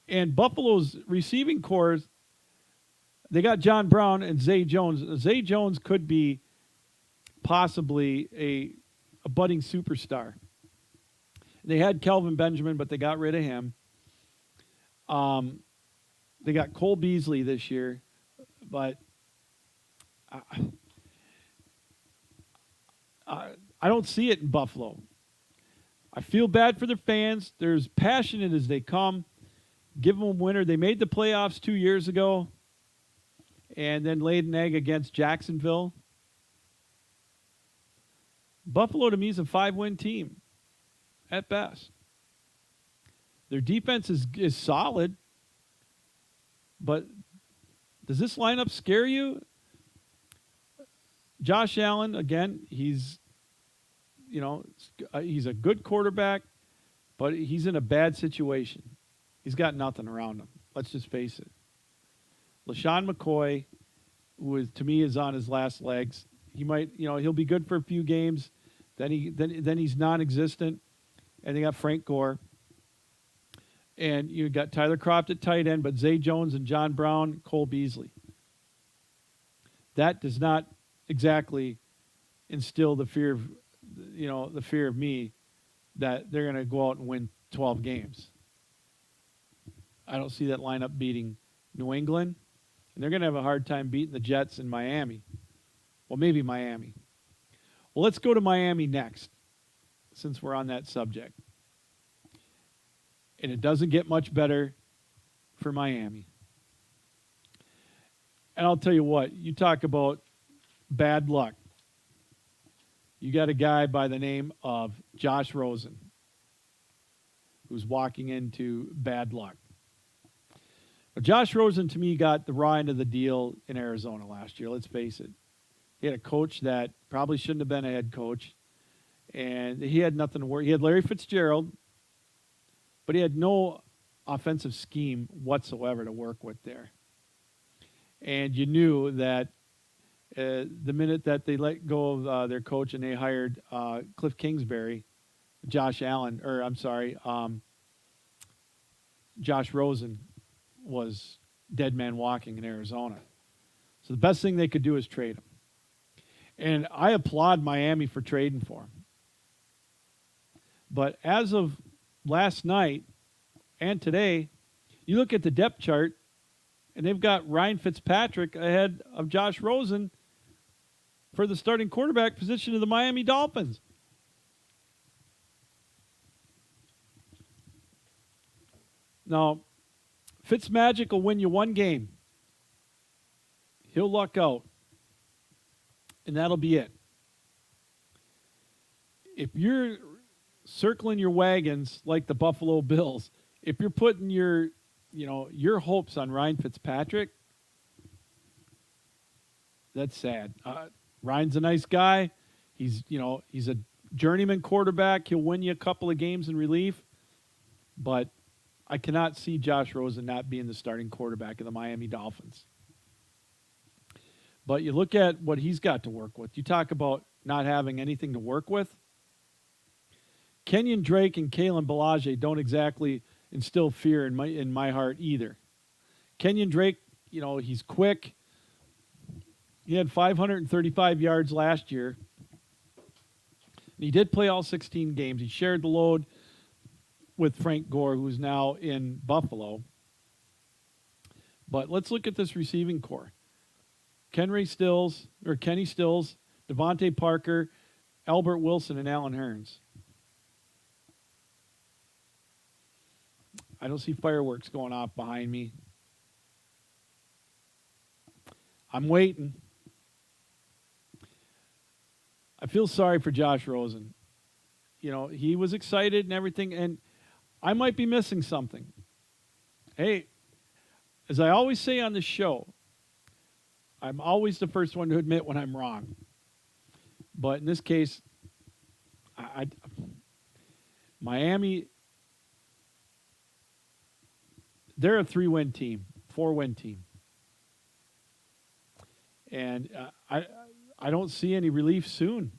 Speaker 2: And Buffalo's receiving corps, they got John Brown and Zay Jones. Zay Jones could be possibly a budding superstar. They had Kelvin Benjamin, but they got rid of him. They got Cole Beasley this year, but I don't see it in Buffalo. I feel bad for their fans. They're as passionate as they come. Give them a winner. They made the playoffs 2 years ago and then laid an egg against Jacksonville. Buffalo, to me, is a 5-win team at best. Their defense is solid, but does this lineup scare you? Josh Allen, again, he's a good quarterback, but he's in a bad situation. He's got nothing around him. Let's just face it. LaShawn McCoy, to me is on his last legs. He might, he'll be good for a few games. Then he's non-existent. And they got Frank Gore. And you got Tyler Kroft at tight end, but Zay Jones and John Brown, Cole Beasley. That does not exactly instill the fear of me that they're going to go out and win 12 games. I don't see that lineup beating New England, and they're going to have a hard time beating the Jets in Miami. Well, maybe Miami. Well, let's go to Miami next, since we're on that subject. And it doesn't get much better for Miami. And I'll tell you what, you talk about bad luck. You got a guy by the name of Josh Rosen who's walking into bad luck. But Josh Rosen, to me, got the raw end of the deal in Arizona last year. Let's face it. He had a coach that probably shouldn't have been a head coach, and he had nothing to worry. He had Larry Fitzgerald, but he had no offensive scheme whatsoever to work with there. And you knew that the minute that they let go of their coach and they hired Cliff Kingsbury, Josh Rosen was dead man walking in Arizona. So the best thing they could do is trade him. And I applaud Miami for trading for him. But as of last night and today, you look at the depth chart, and they've got Ryan Fitzpatrick ahead of Josh Rosen for the starting quarterback position of the Miami Dolphins. Now, Fitzmagic will win you one game. He'll luck out. And that'll be it. If you're circling your wagons like the Buffalo Bills, if you're putting your hopes on Ryan Fitzpatrick, that's sad. Ryan's a nice guy. He's a journeyman quarterback. He'll win you a couple of games in relief. But I cannot see Josh Rosen not being the starting quarterback of the Miami Dolphins. But you look at what he's got to work with. You talk about not having anything to work with. Kenyon Drake and Kalen Ballage don't exactly instill fear in my heart either. Kenyon Drake, he's quick. He had 535 yards last year. And he did play all 16 games. He shared the load with Frank Gore, who's now in Buffalo. But let's look at this receiving core. Kenny Stills, Devontae Parker, Albert Wilson, and Allen Hurns. I don't see fireworks going off behind me. I'm waiting. I feel sorry for Josh Rosen. He was excited and everything, and I might be missing something. Hey, as I always say on the show, I'm always the first one to admit when I'm wrong. But in this case, Miami, they're a 3-win team, 4-win team. And I don't see any relief soon.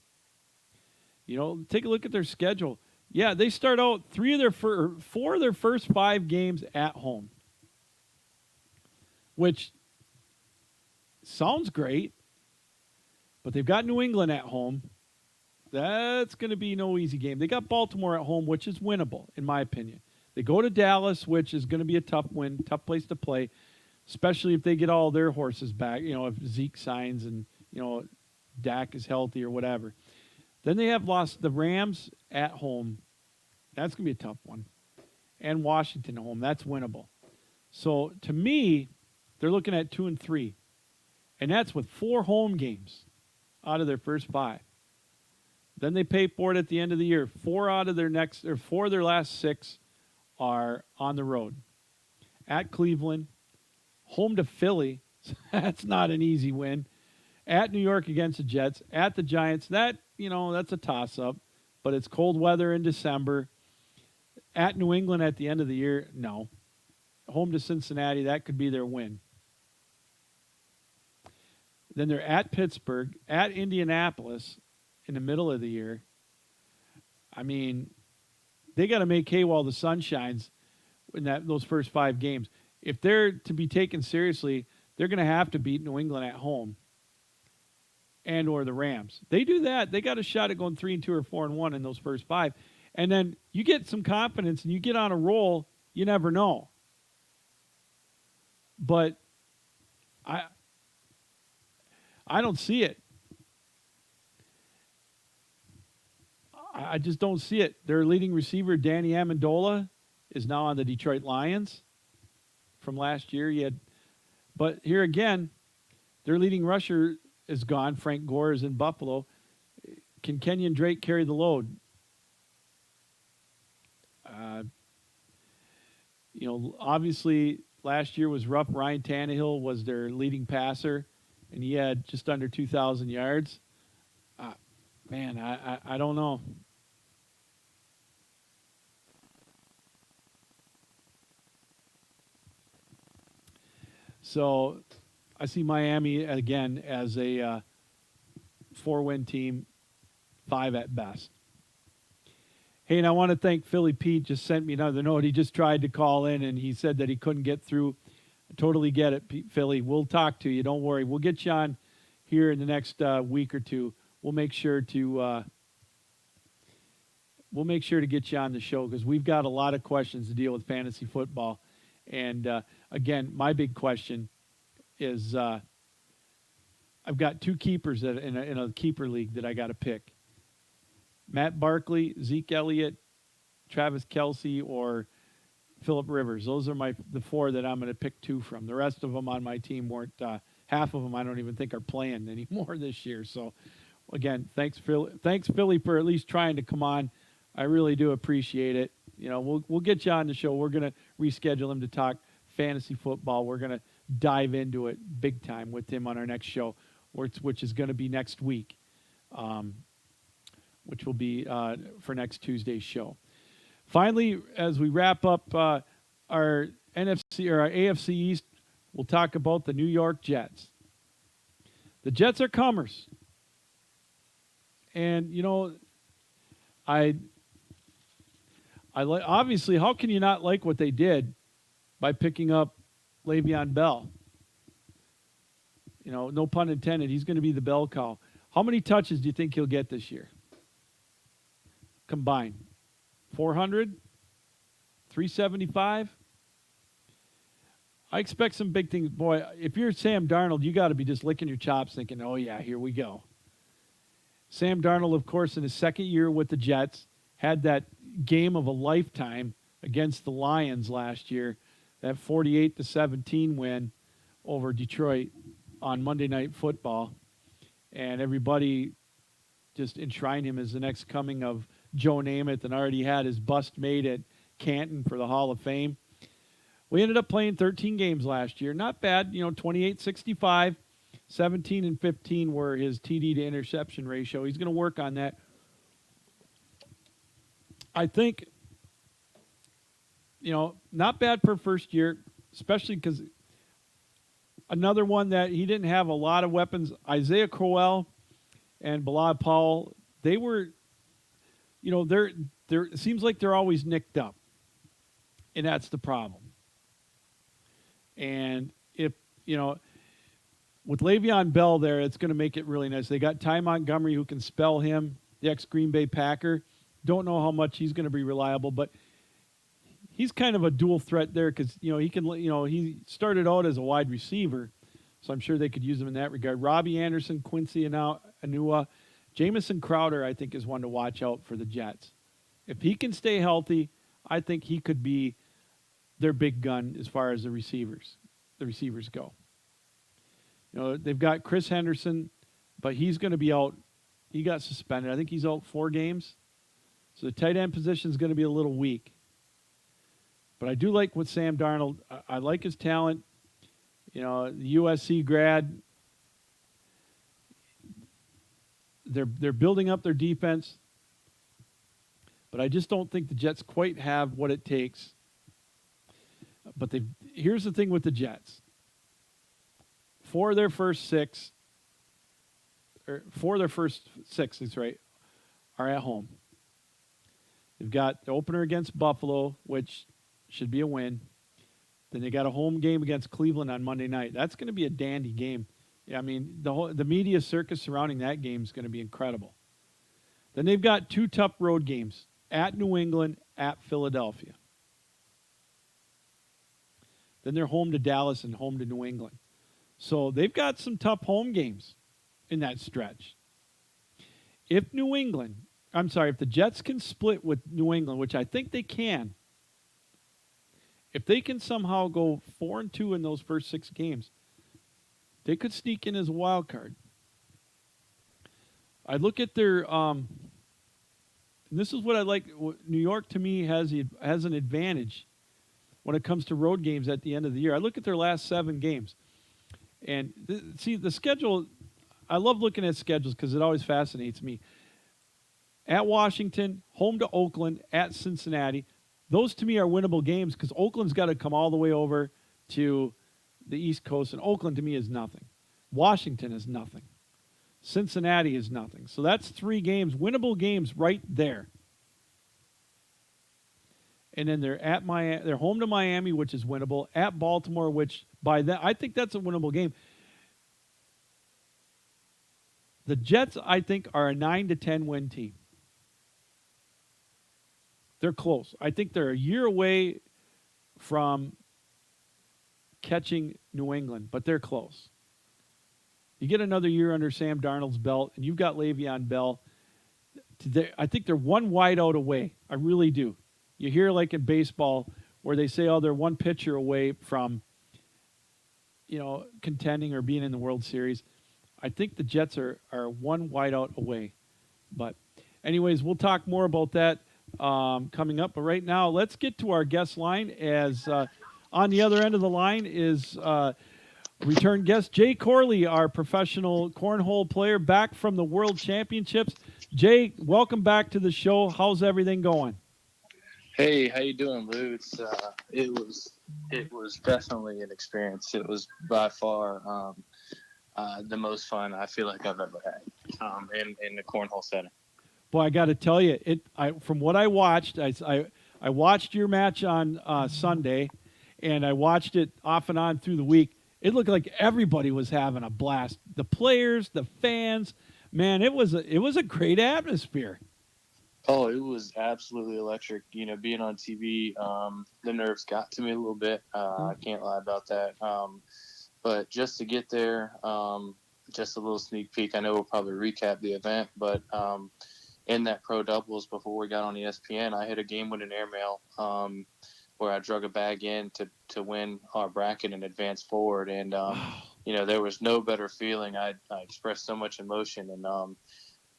Speaker 2: Take a look at their schedule. Yeah, they start out 4 of their first 5 games at home, which sounds great, but they've got New England at home. That's going to be no easy game. They got Baltimore at home, which is winnable, in my opinion. They go to Dallas, which is going to be a tough win, tough place to play, especially if they get all their horses back, if Zeke signs and, Dak is healthy or whatever. Then they have lost the Rams at home. That's going to be a tough one. And Washington at home. That's winnable. So, to me, they're looking at 2-3. And that's with 4 home games out of their first 5. Then they pay for it at the end of the year. 4 of their last 6 are on the road. At Cleveland, home to Philly. That's not an easy win. At New York against the Jets. At the Giants. That's a toss-up. But it's cold weather in December. At New England at the end of the year, no. Home to Cincinnati, that could be their win. Then they're at Pittsburgh, at Indianapolis in the middle of the year. I mean, they got to make hay while the sun shines in those first 5 games. If they're to be taken seriously, they're going to have to beat New England at home and or the Rams. They do that, they got a shot at going 3-2 or 4-1 in those first 5. And then you get some confidence and you get on a roll, you never know. But I don't see it. I just don't see it. Their leading receiver, Danny Amendola, is now on the Detroit Lions from last year. But here again, their leading rusher is gone. Frank Gore is in Buffalo. Can Kenyon Drake carry the load? Obviously last year was rough. Ryan Tannehill was their leading passer, and he had just under 2,000 yards. I don't know. So I see Miami, again, as a 4-win team, 5 at best. Hey, and I want to thank Philly Pete. Just sent me another note. He just tried to call in, and he said that he couldn't get through. I totally get it, Philly. We'll talk to you. Don't worry. We'll get you on here in the next week or two. We'll make sure to get you on the show because we've got a lot of questions to deal with fantasy football. And again, my big question is I've got 2 keepers in a keeper league that I got to pick. Matt Barkley, Zeke Elliott, Travis Kelce, or Phillip Rivers. Those are the 4 that I'm going to pick 2 from. The rest of them on my team weren't. Half of them I don't even think are playing anymore this year. So, again, thanks Philly for at least trying to come on. I really do appreciate it. We'll get you on the show. We're going to reschedule him to talk fantasy football. We're going to dive into it big time with him on our next show, which is going to be next week. Which will be for next Tuesday's show. Finally, as we wrap up our NFC or our AFC East, we'll talk about the New York Jets. The Jets are comers. And, I like, obviously, how can you not like what they did by picking up Le'Veon Bell? No pun intended. He's going to be the bell cow. How many touches do you think he'll get this year? Combined. 400? 375? I expect some big things. Boy, if you're Sam Darnold, you got to be just licking your chops thinking, oh, yeah, here we go. Sam Darnold, of course, in his second year with the Jets, had that game of a lifetime against the Lions last year, that 48-17 win over Detroit on Monday Night Football. And everybody just enshrine him as the next coming of Joe Namath and already had his bust made at Canton for the Hall of Fame. We ended up playing 13 games last year. Not bad, 28-65, 17 and 15 were his TD to interception ratio. He's going to work on that. I think, not bad for first year, especially because another one that he didn't have a lot of weapons, Isaiah Crowell and Bilal Powell, they were, it seems like they're always nicked up. And that's the problem. And if, with Le'Veon Bell there, it's going to make it really nice. They got Ty Montgomery who can spell him, the ex-Green Bay Packer. Don't know how much he's going to be reliable, but he's kind of a dual threat there because, he can, he started out as a wide receiver, so I'm sure they could use him in that regard. Robbie Anderson, Quincy Anua, Jamison Crowder, I think, is one to watch out for the Jets. If he can stay healthy, I think he could be their big gun as far as the receivers go. They've got Chris Henderson, but he's going to be out. He got suspended. I think he's out 4 games. So the tight end position is going to be a little weak. But I do like what Sam Darnold. I like his talent. The USC grad. They're building up their defense. But I just don't think the Jets quite have what it takes. But here's the thing with the Jets. 4 of their first 6, that's right, are at home. They've got the opener against Buffalo, which should be a win. Then they got a home game against Cleveland on Monday night. That's going to be a dandy game. I mean, the media circus surrounding that game is going to be incredible. Then they've got 2 tough road games, at New England, at Philadelphia. Then they're home to Dallas and home to New England. So they've got some tough home games in that stretch. If the Jets can split with New England, which I think they can, if they can somehow go 4-2 in those first 6 games, they could sneak in as a wild card. I look at their, and this is what I like. New York to me has an advantage when it comes to road games at the end of the year. I look at their last 7 games, and see the schedule. I love looking at schedules because it always fascinates me. At Washington, home to Oakland, at Cincinnati. Those to me are winnable games because Oakland's got to come all the way over to the East Coast, and Oakland to me is nothing. Washington is nothing. Cincinnati is nothing. So that's 3 games, winnable games right there. And then they're home to Miami, which is winnable. At Baltimore, which by then I think that's a winnable game. The Jets, I think, are a 9-10 win team. They're close. I think they're a year away from catching New England, but they're close. You get another year under Sam Darnold's belt, and you've got Le'Veon Bell. I think they're one wideout away. I really do. You hear like in baseball where they say, they're one pitcher away from, contending or being in the World Series. I think the Jets are one wideout away. But anyways, we'll talk more about that coming up. But right now, let's get to our guest line as on the other end of the line is return guest Jay Corley, our professional cornhole player back from the World Championships. Jay, welcome back to the show. How's everything going?
Speaker 3: Hey, how you doing, Lou? It was definitely an experience. It was by far the most fun I feel like I've ever had in the cornhole setting.
Speaker 2: Boy, I got to tell you, from what I watched, I watched your match on Sunday, and I watched it off and on through the week. It looked like everybody was having a blast. The players, the fans, man, it was a great atmosphere.
Speaker 3: Oh, it was absolutely electric. Being on TV, the nerves got to me a little bit. I can't lie about that. But just to get there, just a little sneak peek. I know we'll probably recap the event, but in that pro doubles before we got on ESPN, I hit a game-winning airmail where I drug a bag in to win our bracket and advance forward. And there was no better feeling. I expressed so much emotion, and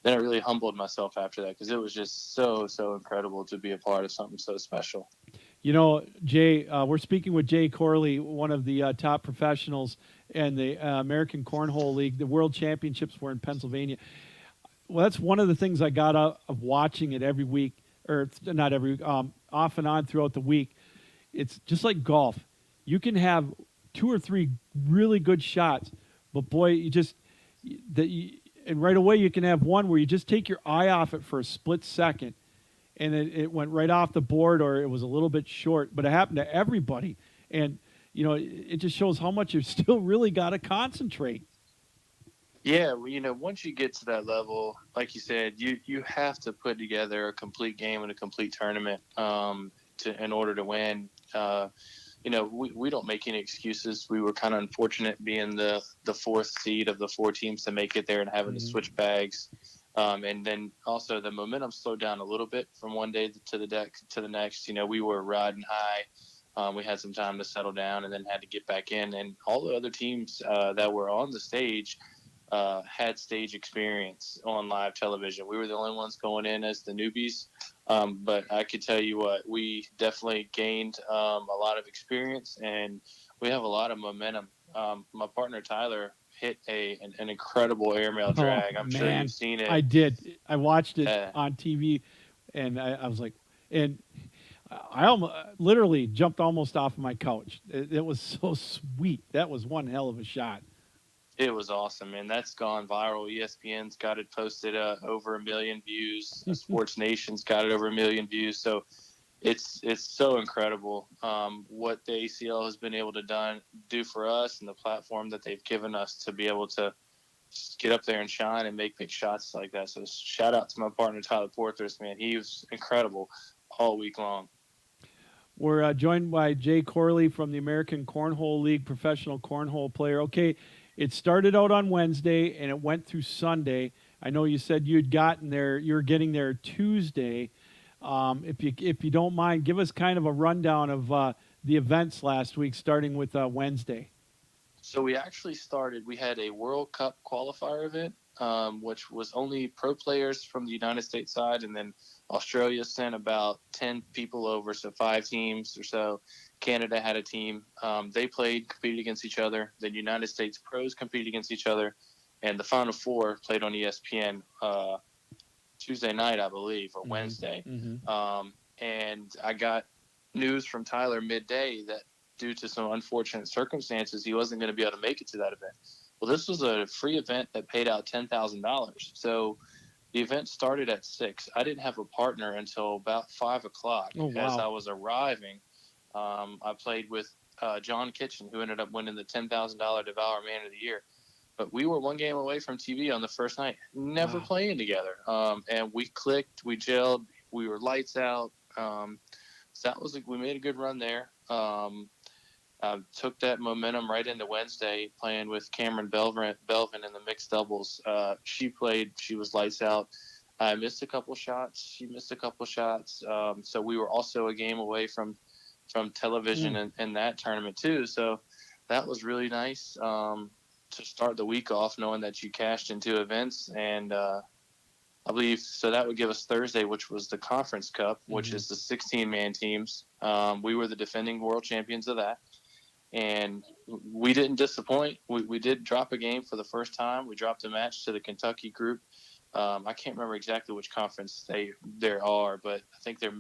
Speaker 3: then I really humbled myself after that because it was just so incredible to be a part of something so special.
Speaker 2: You know, Jay, we're speaking with Jay Corley, one of the top professionals in the American Cornhole League. The World Championships were in Pennsylvania. Well, that's one of the things I got out of watching it every week, or not every, off and on throughout the week. It's just like golf. You can have 2 or 3 really good shots, but boy, and right away you can have one where you just take your eye off it for a split second, and it went right off the board, or it was a little bit short. But it happened to everybody, and it just shows how much you still really got to concentrate.
Speaker 3: Yeah, well, once you get to that level, like you said, you have to put together a complete game and a complete tournament in order to win. We don't make any excuses. We were kind of unfortunate being the 4th seed of the 4 teams to make it there and having to switch bags. And then also the momentum slowed down a little bit from one day to the next. We were riding high. We had some time to settle down and then had to get back in. And all the other teams that were on the stage had stage experience on live television. We were the only ones going in as the newbies. But I could tell you what, we definitely gained a lot of experience, and we have a lot of momentum. My partner Tyler hit an incredible airmail drag. I'm sure you've seen it.
Speaker 2: I did. I watched it on TV, and I was like, and I almost literally jumped almost off of my couch. It was so sweet. That was one hell of a shot.
Speaker 3: It was awesome, man. That's gone viral. ESPN's got it posted over 1 million views. Sports Nation's got it over 1 million views. So it's so incredible what the ACL has been able to do for us, and the platform that they've given us to be able to get up there and shine and make big shots like that. So shout out to my partner Tyler Porthers, man. He was incredible all week long.
Speaker 2: We're joined by Jay Corley from the American Cornhole League, professional cornhole player. Okay, it started out on Wednesday and it went through Sunday. I know you said you were getting there Tuesday. If you don't mind, give us kind of a rundown of the events last week, starting with Wednesday.
Speaker 3: So we had a World Cup qualifier event, which was only pro players from the United States side, and then Australia sent about 10 people over, so 5 teams or so. Canada had a team. They competed against each other. The United States pros competed against each other, and the Final Four played on ESPN Tuesday night, I believe, or Wednesday. And I got news from Tyler midday that due to some unfortunate circumstances, he wasn't going to be able to make it to that event. Well, this was a free event that paid out $10,000. So the event started at 6. I didn't have a partner until about 5 o'clock.
Speaker 2: Oh, wow.
Speaker 3: As I was arriving. I played with John Kitchen, who ended up winning the $10,000 Devour Man of the Year. But we were one game away from TV on the first night, never playing together. And we clicked, we gelled, we were lights out. So we made a good run there. Took that momentum right into Wednesday, playing with Cameron Belvin in the mixed doubles. She was lights out. I missed a couple shots. She missed a couple shots. So we were also a game away from television in that tournament too. So that was really nice to start the week off knowing that you cashed in 2 events. And I believe so that would give us Thursday, which was the Conference Cup, which is the 16-man teams. We were the defending world champions of that. And we didn't disappoint. We did drop a game for the first time. We dropped a match to the Kentucky group. I can't remember exactly which conference they are, but I think they're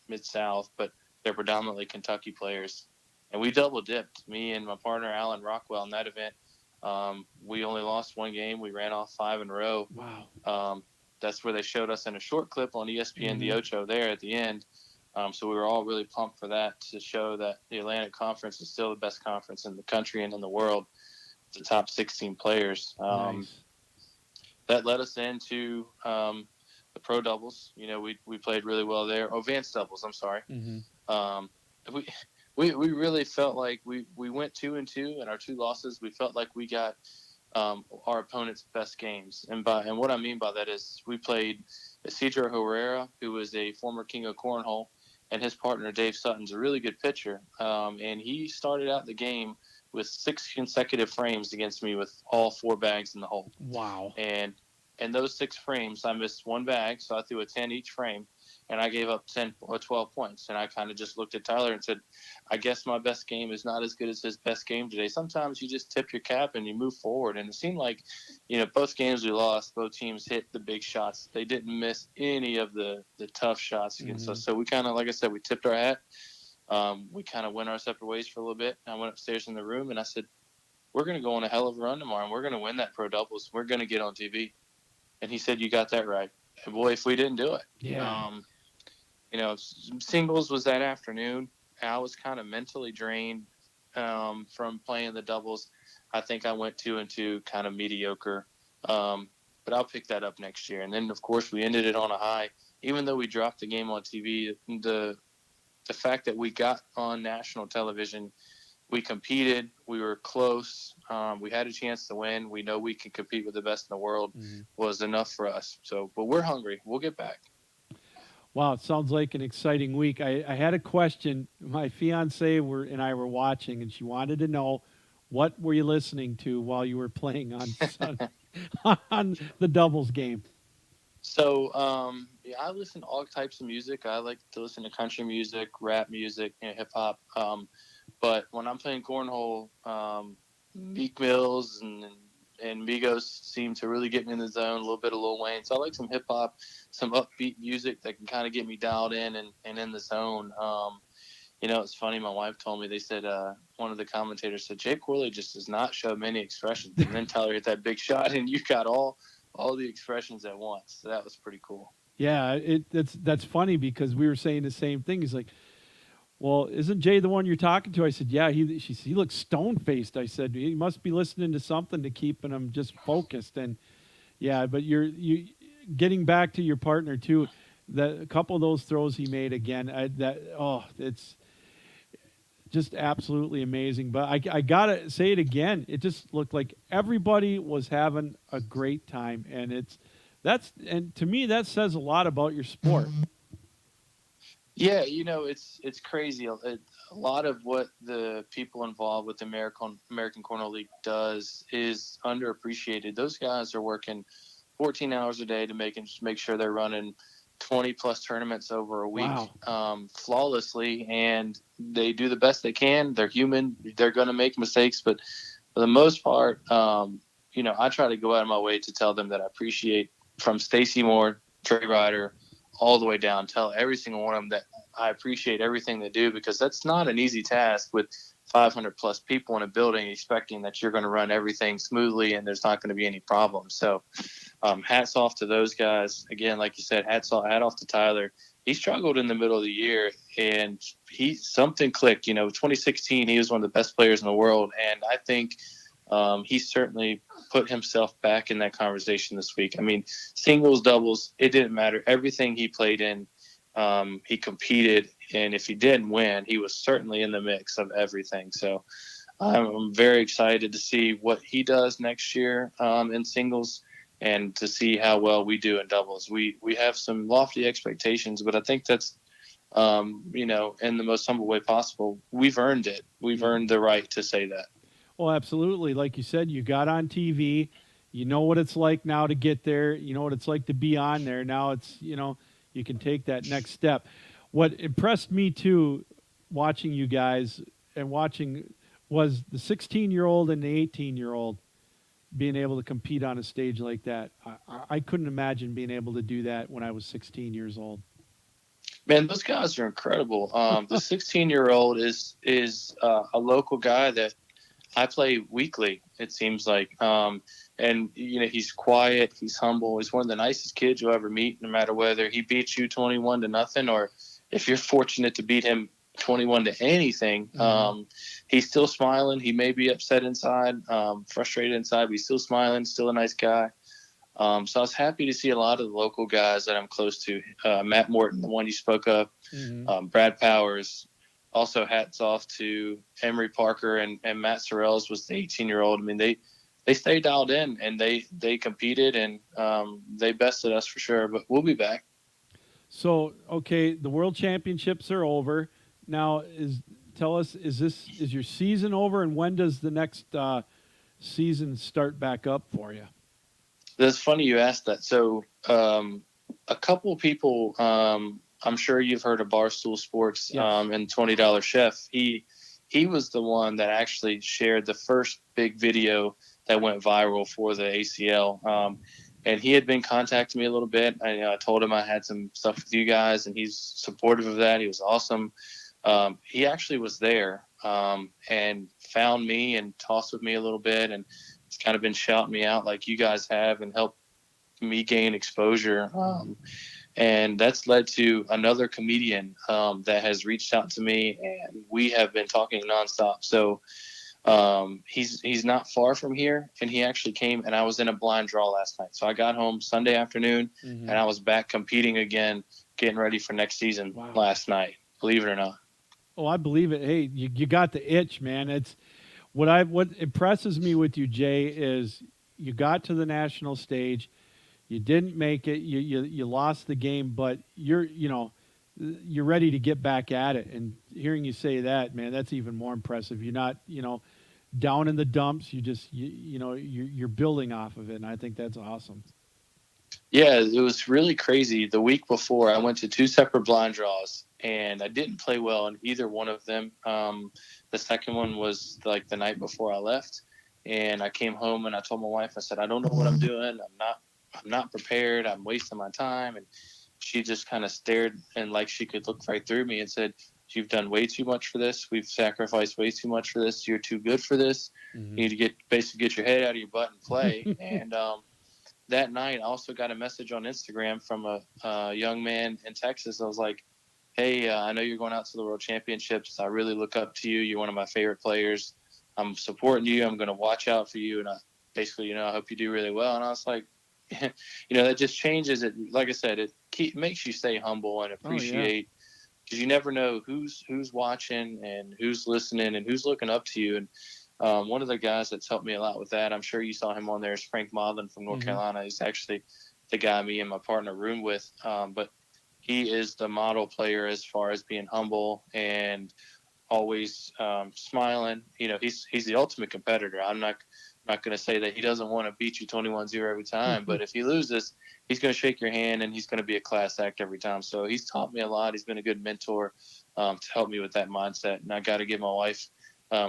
Speaker 3: mid-south, but they're predominantly Kentucky players. And we double dipped, me and my partner Alan Rockwell, in that event. We only lost 1 game. We ran off 5 in a row.
Speaker 2: Wow.
Speaker 3: That's where they showed us in a short clip on ESPN, the Ocho there at the end. So we were all really pumped for that, to show that the Atlantic Conference is still the best conference in the country and in the world. The top 16 players.
Speaker 2: Nice.
Speaker 3: That led us into the pro doubles. We played really well there. Advanced doubles, I'm sorry. We really felt like we went 2-2, and our 2 losses, we felt like we got our opponent's best games. And what I mean by that is we played Isidro Herrera, who was a former king of cornhole, and his partner Dave Sutton's a really good pitcher. And he started out the game with 6 consecutive frames against me with all 4 bags in the hole.
Speaker 2: Wow.
Speaker 3: And In those 6 frames, I missed one bag, so I threw a 10 each frame, and I gave up 10 or 12 points. And I kind of just looked at Tyler and said, I guess my best game is not as good as his best game today. Sometimes you just tip your cap and you move forward. And it seemed like, both games we lost, both teams hit the big shots. They didn't miss any of the tough shots against us. So we kind of, like I said, we tipped our hat. We kind of went our separate ways for a little bit. I went upstairs in the room and I said, we're going to go on a hell of a run tomorrow and we're going to win that pro doubles. We're going to get on TV. And he said, you got that right. And boy, if we didn't do it.
Speaker 2: Yeah.
Speaker 3: Singles was that afternoon. I was kind of mentally drained from playing the doubles. I think I went 2-2, kind of mediocre. But I'll pick that up next year. And then, of course, we ended it on a high. Even though we dropped the game on TV, the fact that we got on national television, we competed. We were close. We had a chance to win. We know we can compete with the best in the world was enough for us. So, but we're hungry. We'll get back.
Speaker 2: Wow, it sounds like an exciting week. I had a question. My fiance and I were watching, and she wanted to know, what were you listening to while you were playing on on the doubles game?
Speaker 3: So, I listen to all types of music. I like to listen to country music, rap music, hip hop. But when I'm playing cornhole, Meek Mills and Migos seem to really get me in the zone. A little bit of Lil Wayne. So I like some hip hop, some upbeat music that can kind of get me dialed in and in the zone. It's funny. My wife told me, they said, one of the commentators said, Jake Corley just does not show many expressions. And then Tyler hit that big shot and you got all the expressions at once. So that was pretty cool.
Speaker 2: Yeah, that's funny because we were saying the same thing. He's like, well, isn't Jay the one you're talking to? I said, yeah, he looks stone-faced. I said, he must be listening to something to keeping him just focused. And, yeah, but you getting back to your partner, too, a couple of those throws he made again, it's just absolutely amazing. But I got to say it again. It just looked like everybody was having a great time. And and to me, that says a lot about your sport.
Speaker 3: Yeah, it's crazy. A lot of what the people involved with the American Cornhole League does is underappreciated. Those guys are working 14 hours a day to make sure they're running 20-plus tournaments over a week.
Speaker 2: Wow.
Speaker 3: Flawlessly, and they do the best they can. They're human. They're going to make mistakes, but for the most part, I try to go out of my way to tell them that I appreciate, from Stacy Moore, Trey Ryder, all the way down, tell every single one of them that I appreciate everything they do, because that's not an easy task with 500 plus people in a building expecting that you're going to run everything smoothly and there's not going to be any problems. So hats off to those guys. Again, like you said, hat off to Tyler. He struggled in the middle of the year and something clicked. 2016, he was one of the best players in the world. And I think he certainly put himself back in that conversation this week. I mean, singles, doubles, it didn't matter. Everything he played in, he competed. And if he didn't win, he was certainly in the mix of everything. So I'm very excited to see what he does next year in singles and to see how well we do in doubles. We have some lofty expectations, but I think that's, in the most humble way possible. We've earned it. We've earned the right to say that.
Speaker 2: Well, absolutely. Like you said, you got on TV. You know what it's like now to get there. You know what it's like to be on there. Now it's, you can take that next step. What impressed me, too, watching you guys was the 16-year-old and the 18-year-old being able to compete on a stage like that. I couldn't imagine being able to do that when I was 16 years old.
Speaker 3: Man, those guys are incredible. The 16-year-old is a local guy that I play weekly, it seems like. And, he's quiet. He's humble. He's one of the nicest kids you'll ever meet, no matter whether he beats you 21-0 or if you're fortunate to beat him 21 to anything. He's still smiling. He may be upset inside, frustrated inside, but he's still smiling, still a nice guy. So I was happy to see a lot of the local guys that I'm close to. Matt Morton, the one you spoke of, Brad Powers. Also, hats off to Emery Parker and Matt Sorrells was the 18-year-old. I mean, they stayed dialed in and they competed and they bested us for sure. But we'll be back. So,
Speaker 2: okay, the World Championships are over. Now, tell us, is your season over, and when does the next season start back up for you?
Speaker 3: That's funny you asked that. So a couple people, I'm sure you've heard of Barstool Sports,
Speaker 2: Yes.
Speaker 3: and $20 Chef. He was the one that actually shared the first big video that went viral for the ACL. And he had been contacting me a little bit. I told him I had some stuff with you guys, and he's supportive of that. He was awesome. He actually was there and found me and tossed with me a little bit, and he's kind of been shouting me out like you guys have and helped me gain exposure. And that's led to another comedian that has reached out to me, and we have been talking nonstop. So he's not far from here, and he actually came, and I was in a blind draw last night. So I got home Sunday afternoon, and I was back competing again, getting ready for next season last night, believe it or not.
Speaker 2: Oh, I believe it. Hey, you got the itch, man. It's what impresses me with you, Jay, is you got to the national stage, you didn't make it, you lost the game, but you're ready to get back at it. And hearing you say that, man, that's even more impressive. You're not, down in the dumps. You just, you're building off of it, and I think that's awesome.
Speaker 3: Yeah, it was really crazy. The week before, I went to 2 separate blind draws, and I didn't play well in either one of them. The second one was like the night before I left, and I came home and I told my wife, I said, I don't know what I'm doing. I'm not prepared. I'm wasting my time. And she just kind of stared and like she could look right through me and said, you've done way too much for this. We've sacrificed way too much for this. You're too good for this. You need to get your head out of your butt and play. And that night, I also got a message on Instagram from a young man in Texas. I was like, hey, I know you're going out to the World Championships. I really look up to you. You're one of my favorite players. I'm supporting you. I'm going to watch out for you. And I basically, I hope you do really well. And I was like, that just changes it. Like I said, it makes you stay humble and appreciate, because you never know who's watching and who's listening and who's looking up to you. And one of the guys that's helped me a lot with that, I'm sure you saw him on there, is Frank Maudlin from North Carolina. He's actually the guy me and my partner room with. But he is the model player as far as being humble and always smiling. He's the ultimate competitor. I'm not going to say that he doesn't want to beat you 21-0 every time, but if he loses, he's going to shake your hand and he's going to be a class act every time. So he's taught me a lot. He's been a good mentor to help me with that mindset. And I got to give my wife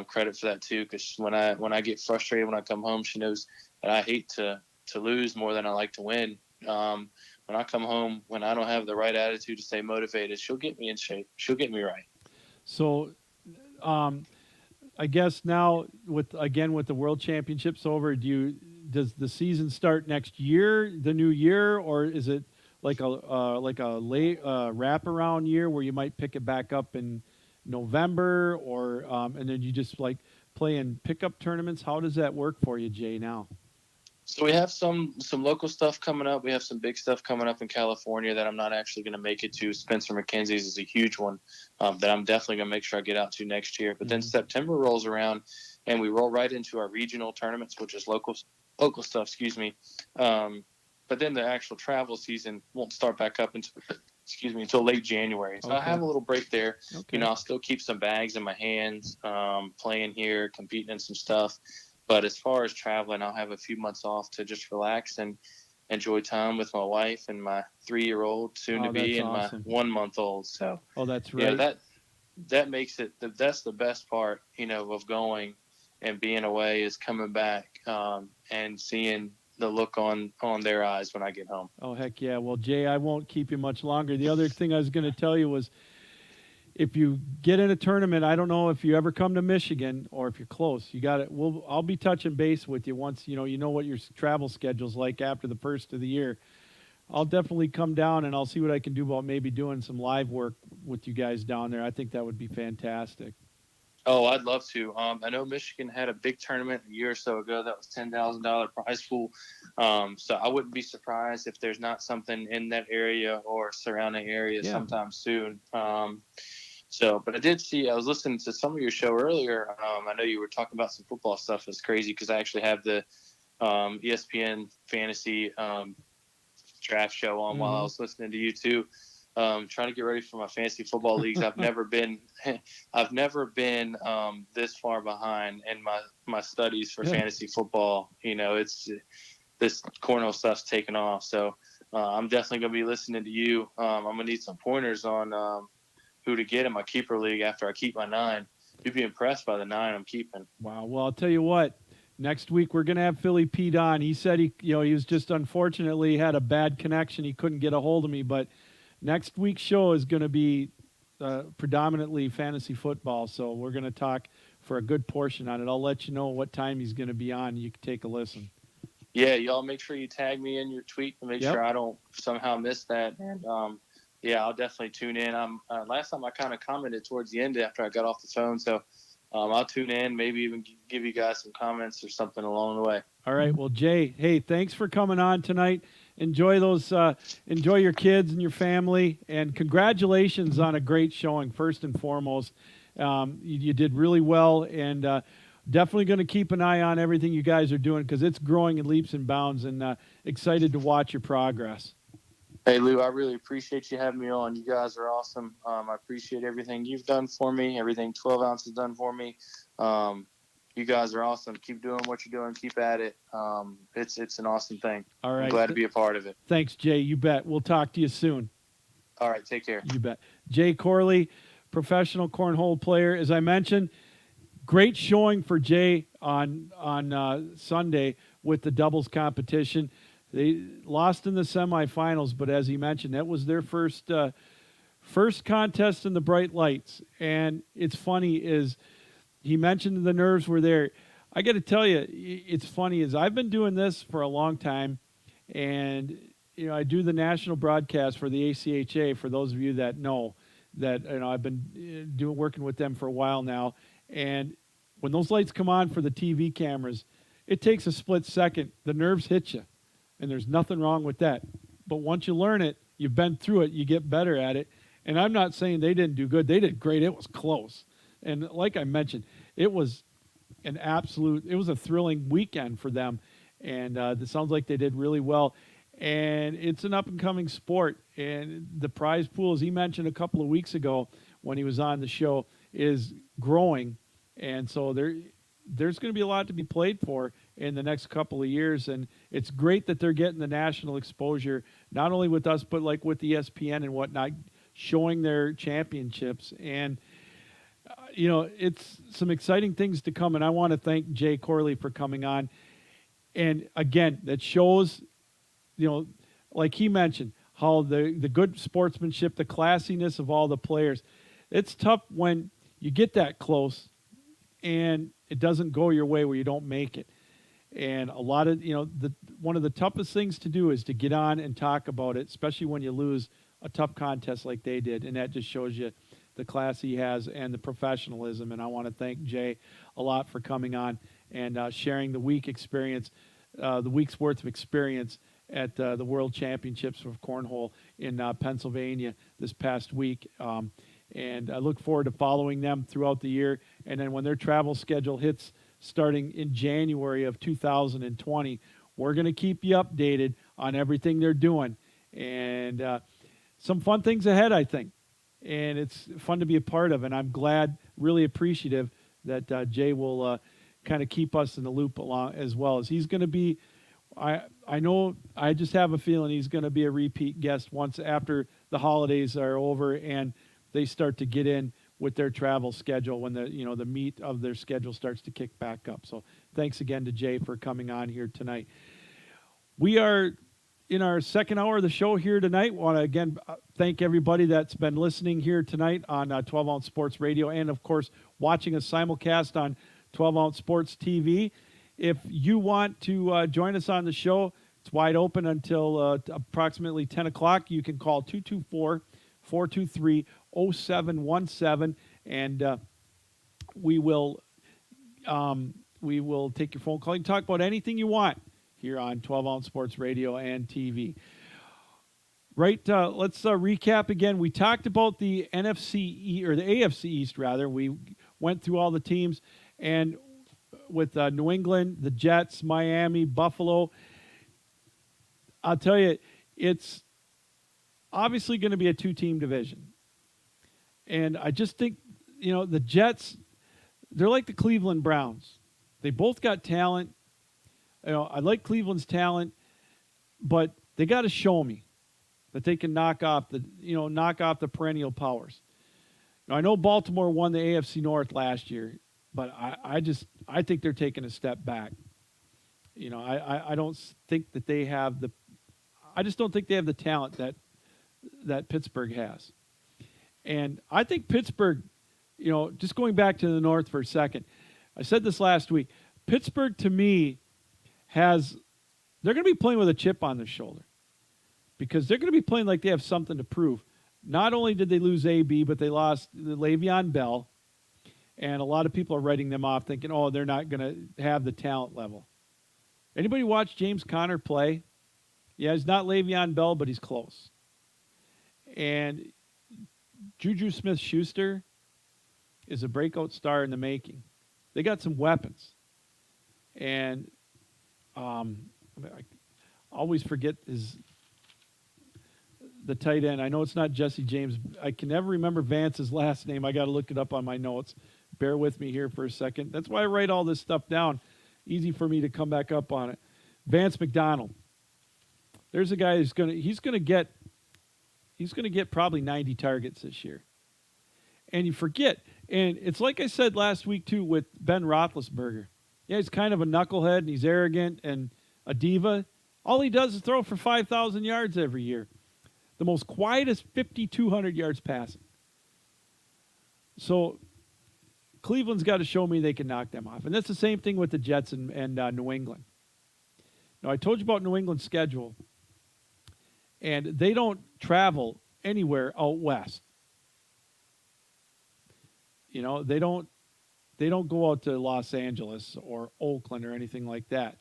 Speaker 3: credit for that too, because when I get frustrated when I come home, she knows that I hate to lose more than I like to win. When I come home, when I don't have the right attitude to stay motivated, she'll get me in shape. She'll get me right.
Speaker 2: So, I guess now with the World Championships over, does the season start next year, the new year, or is it like a late wraparound year where you might pick it back up in November, or and then you just like play in pickup tournaments? How does that work for you, Jay, now?
Speaker 3: So we have some local stuff coming up. We have some big stuff coming up in California that I'm not actually going to make it to. Spencer McKenzie's is a huge one that I'm definitely going to make sure I get out to next year. But then September rolls around, and we roll right into our regional tournaments, which is local stuff. Excuse me. But then the actual travel season won't start back up until late January. So I have a little break there.
Speaker 2: Okay.
Speaker 3: I'll still keep some bags in my hands, playing here, competing in some stuff. But as far as traveling, I'll have a few months off to just relax and enjoy time with my wife and my 3-year-old soon to be, and
Speaker 2: awesome.
Speaker 3: my 1-month-old. So,
Speaker 2: that's right.
Speaker 3: That makes it, that's the best part, of going and being away, is coming back and seeing the look on their eyes when I get home.
Speaker 2: Oh, heck yeah. Well, Jay, I won't keep you much longer. The other thing I was going to tell you was, if you get in a tournament, I don't know if you ever come to Michigan or if you're close, you got it. I'll be touching base with you once you know what your travel schedule's like after the first of the year. I'll definitely come down and I'll see what I can do about maybe doing some live work with you guys down there. I think that would be fantastic.
Speaker 3: Oh, I'd love to. I know Michigan had a big tournament a year or so ago that was $10,000 prize pool. So I wouldn't be surprised if there's not something in that area or surrounding area sometime soon. But I was listening to some of your show earlier. I know you were talking about some football stuff. It's crazy because I actually have the ESPN fantasy draft show on while I was listening to you too. Trying to get ready for my fantasy football leagues. I've never been this far behind in my studies for fantasy football. this cornhole stuff's taking off. So I'm definitely going to be listening to you. I'm going to need some pointers on who to get in my keeper league after I keep my 9. You'd be impressed by the 9 I'm keeping.
Speaker 2: Wow. Well, I'll tell you what. Next week we're going to have Philly Pete on. He said he was just unfortunately had a bad connection. He couldn't get a hold of me. But next week's show is going to be predominantly fantasy football. So we're going to talk for a good portion on it. I'll let you know what time he's going to be on. You can take a listen.
Speaker 3: Yeah, y'all make sure you tag me in your tweet to make sure I don't somehow miss that. And yeah, I'll definitely tune in. Last time I kind of commented towards the end after I got off the phone, so I'll tune in, maybe even give you guys some comments or something along the way.
Speaker 2: All right. Well, Jay, hey, thanks for coming on tonight. Enjoy your kids and your family, and congratulations on a great showing. First and foremost, you did really well, and definitely going to keep an eye on everything you guys are doing because it's growing in leaps and bounds, and excited to watch your progress.
Speaker 3: Hey, Lou, I really appreciate you having me on. You guys are awesome. I appreciate everything you've done for me, everything 12 Ounce has done for me. You guys are awesome. Keep doing what you're doing. Keep at it. It's an awesome thing.
Speaker 2: All right.
Speaker 3: I'm glad to be a part of it.
Speaker 2: Thanks, Jay. You bet. We'll talk to you soon.
Speaker 3: All right. Take care.
Speaker 2: You bet. Jay Corley, professional cornhole player. As I mentioned, great showing for Jay on Sunday with the doubles competition. They lost in the semifinals, but as he mentioned, that was their first contest in the bright lights. And it's funny is he mentioned the nerves were there. I got to tell you, it's funny is I've been doing this for a long time, and I do the national broadcast for the ACHA. For those of you that know that, I've been working with them for a while now, and when those lights come on for the TV cameras, it takes a split second. The nerves hit you. And there's nothing wrong with that. But once you learn it, you've been through it, you get better at it. And I'm not saying they didn't do good. They did great. It was close. And like I mentioned, it was a thrilling weekend for them. And it sounds like they did really well. And it's an up-and-coming sport. And the prize pool, as he mentioned a couple of weeks ago when he was on the show, is growing. And so there's going to be a lot to be played for in the next couple of years, and it's great that they're getting the national exposure, not only with us, but like with ESPN and whatnot, showing their championships. And, it's some exciting things to come, and I want to thank Jay Corley for coming on. And, again, that shows, like he mentioned, how the good sportsmanship, the classiness of all the players. It's tough when you get that close and it doesn't go your way where you don't make it. And a lot of, one of the toughest things to do is to get on and talk about it, especially when you lose a tough contest like they did. And that just shows you the class he has and the professionalism. And I want to thank Jay a lot for coming on and sharing the week's worth of experience at the World Championships of Cornhole in Pennsylvania this past week. And I look forward to following them throughout the year. And then when their travel schedule hits starting in January of 2020, we're going to keep you updated on everything they're doing. And some fun things ahead, I think. And it's fun to be a part of. And I'm glad, really appreciative that Jay will kind of keep us in the loop along as well. As he's going to be, I know, I just have a feeling he's going to be a repeat guest once after the holidays are over and they start to get in with their travel schedule when the meat of their schedule starts to kick back up. So thanks again to Jay for coming on here tonight. We are in our second hour of the show here tonight. Want to again thank everybody that's been listening here tonight on 12 Ounce Sports Radio and, of course, watching us simulcast on 12 Ounce Sports TV. If you want to join us on the show, it's wide open until approximately 10 o'clock. You can call 224-423-0717, and we will take your phone call. You can talk about anything you want here on 12 Ounce Sports Radio and TV. Right, let's recap again. We talked about the NFC or the AFC East rather. We went through all the teams, and with New England, the Jets, Miami, Buffalo. I'll tell you, it's obviously going to be a two-team division. And I just think, the Jets, they're like the Cleveland Browns. They both got talent. I like Cleveland's talent, but they got to show me that they can knock off the perennial powers. Now, I know Baltimore won the AFC North last year, but I think they're taking a step back. I don't think that they have I just don't think they have the talent that Pittsburgh has. And I think Pittsburgh, just going back to the North for a second, I said this last week. Pittsburgh, to me, they're going to be playing with a chip on their shoulder because they're going to be playing like they have something to prove. Not only did they lose AB, but they lost Le'Veon Bell, and a lot of people are writing them off thinking, oh, they're not going to have the talent level. Anybody watch James Conner play? Yeah, he's not Le'Veon Bell, but he's close. And Juju Smith-Schuster is a breakout star in the making. They got some weapons. And I always forget the tight end. I know it's not Jesse James. I can never remember Vance's last name. I got to look it up on my notes. Bear with me here for a second. That's why I write all this stuff down. Easy for me to come back up on it. Vance McDonald. There's a guy he's going to get probably 90 targets this year. And you forget, and it's like I said last week too with Ben Roethlisberger. Yeah, he's kind of a knucklehead and he's arrogant and a diva. All he does is throw for 5,000 yards every year. The most quietest 5,200 yards passing. So Cleveland's got to show me they can knock them off. And that's the same thing with the Jets and New England. Now, I told you about New England's schedule. And they don't travel anywhere out west. They don't go out to Los Angeles or Oakland or anything like that.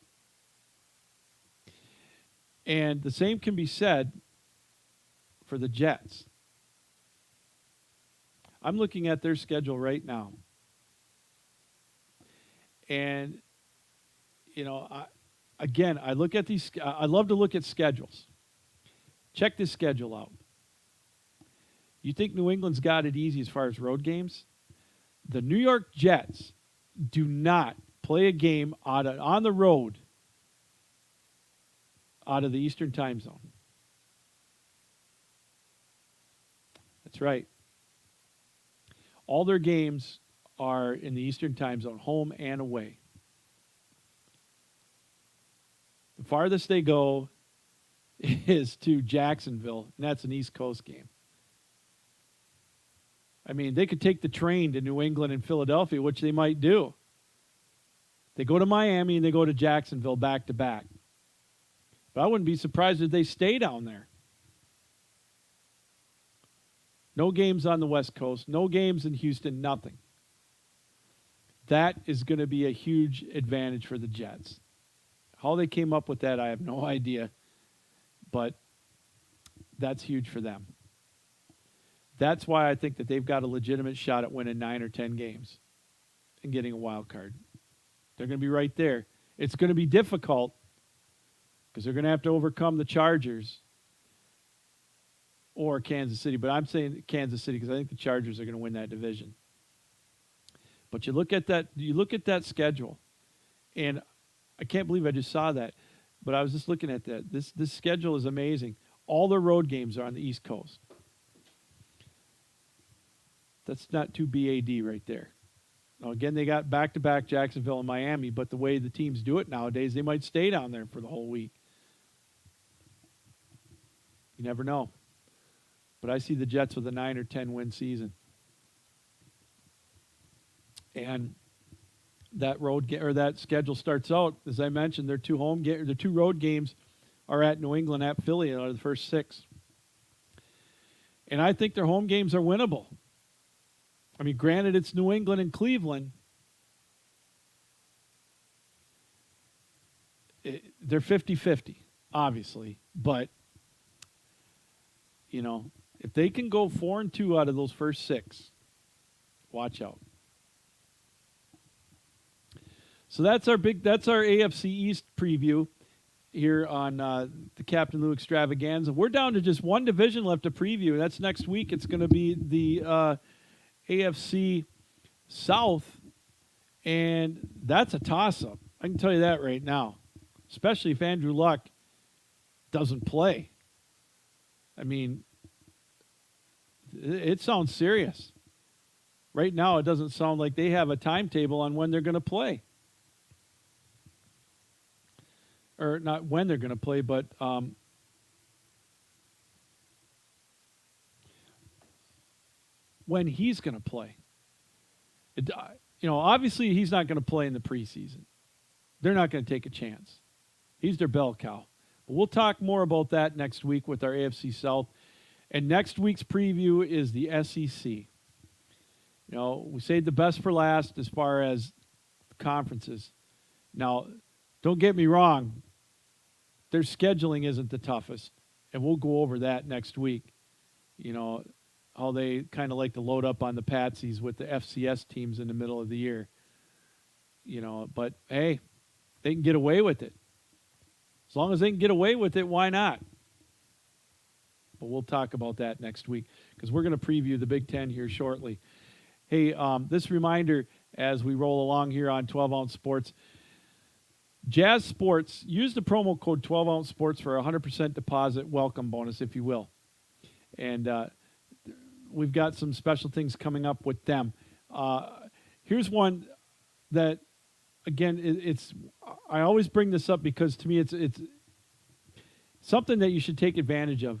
Speaker 2: And the same can be said for the Jets. I'm looking at their schedule right now. And, I look at these, I love to look at schedules. Check this schedule out. You think New England's got it easy as far as road games? The New York Jets do not play a game on the road out of the Eastern time zone. That's right. All their games are in the Eastern time zone, home and away. The farthest they go is to Jacksonville, and that's an East Coast game. I mean, they could take the train to New England and Philadelphia, which they might do. They go to Miami and they go to Jacksonville back to back. But I wouldn't be surprised if they stay down there. No games on the West Coast, no games in Houston, nothing. That is going to be a huge advantage for the Jets. How they came up with that, I have no idea. But that's huge for them. That's why I think that they've got a legitimate shot at winning 9 or 10 games and getting a wild card. They're going to be right there. It's going to be difficult because they're going to have to overcome the Chargers or Kansas City. But I'm saying Kansas City because I think the Chargers are going to win that division. But you look at that schedule, and I can't believe I just saw that. But I was just looking at that. This schedule is amazing. All their road games are on the East Coast. That's not too BAD right there. Now, again, they got back-to-back Jacksonville and Miami, but the way the teams do it nowadays, they might stay down there for the whole week. You never know. But I see the Jets with a 9 or 10 win season. And that that schedule starts out, as I mentioned, their two road games are at New England, at Philly, out of the first 6. And I think their home games are winnable. I mean, granted, it's New England and Cleveland. They're 50-50, obviously. But, if they can go 4-2 out of those first 6, watch out. So that's our AFC East preview here on the Captain Lou Extravaganza. We're down to just one division left to preview. That's next week. It's going to be the AFC South, and that's a toss-up. I can tell you that right now. especially if Andrew Luck doesn't play. I mean, it sounds serious. Right now, it doesn't sound like they have a timetable on when they're going to play. Or not when they're going to play, but when he's going to play. Obviously he's not going to play in the preseason. They're not going to take a chance. He's their bell cow. But we'll talk more about that next week with our AFC South. And next week's preview is the SEC. We saved the best for last as far as conferences. Now, don't get me wrong. Their scheduling isn't the toughest. And we'll go over that next week. How they kind of like to load up on the patsies with the FCS teams in the middle of the year. But hey, they can get away with it. As long as they can get away with it, why not? But we'll talk about that next week because we're going to preview the Big Ten here shortly. Hey, this reminder as we roll along here on 12 Ounce Sports. Jazz Sports, use the promo code 12 Ounce Sports for a 100% deposit welcome bonus, if you will. And we've got some special things coming up with them. Here's one that, again, I always bring this up because to me it's something that you should take advantage of.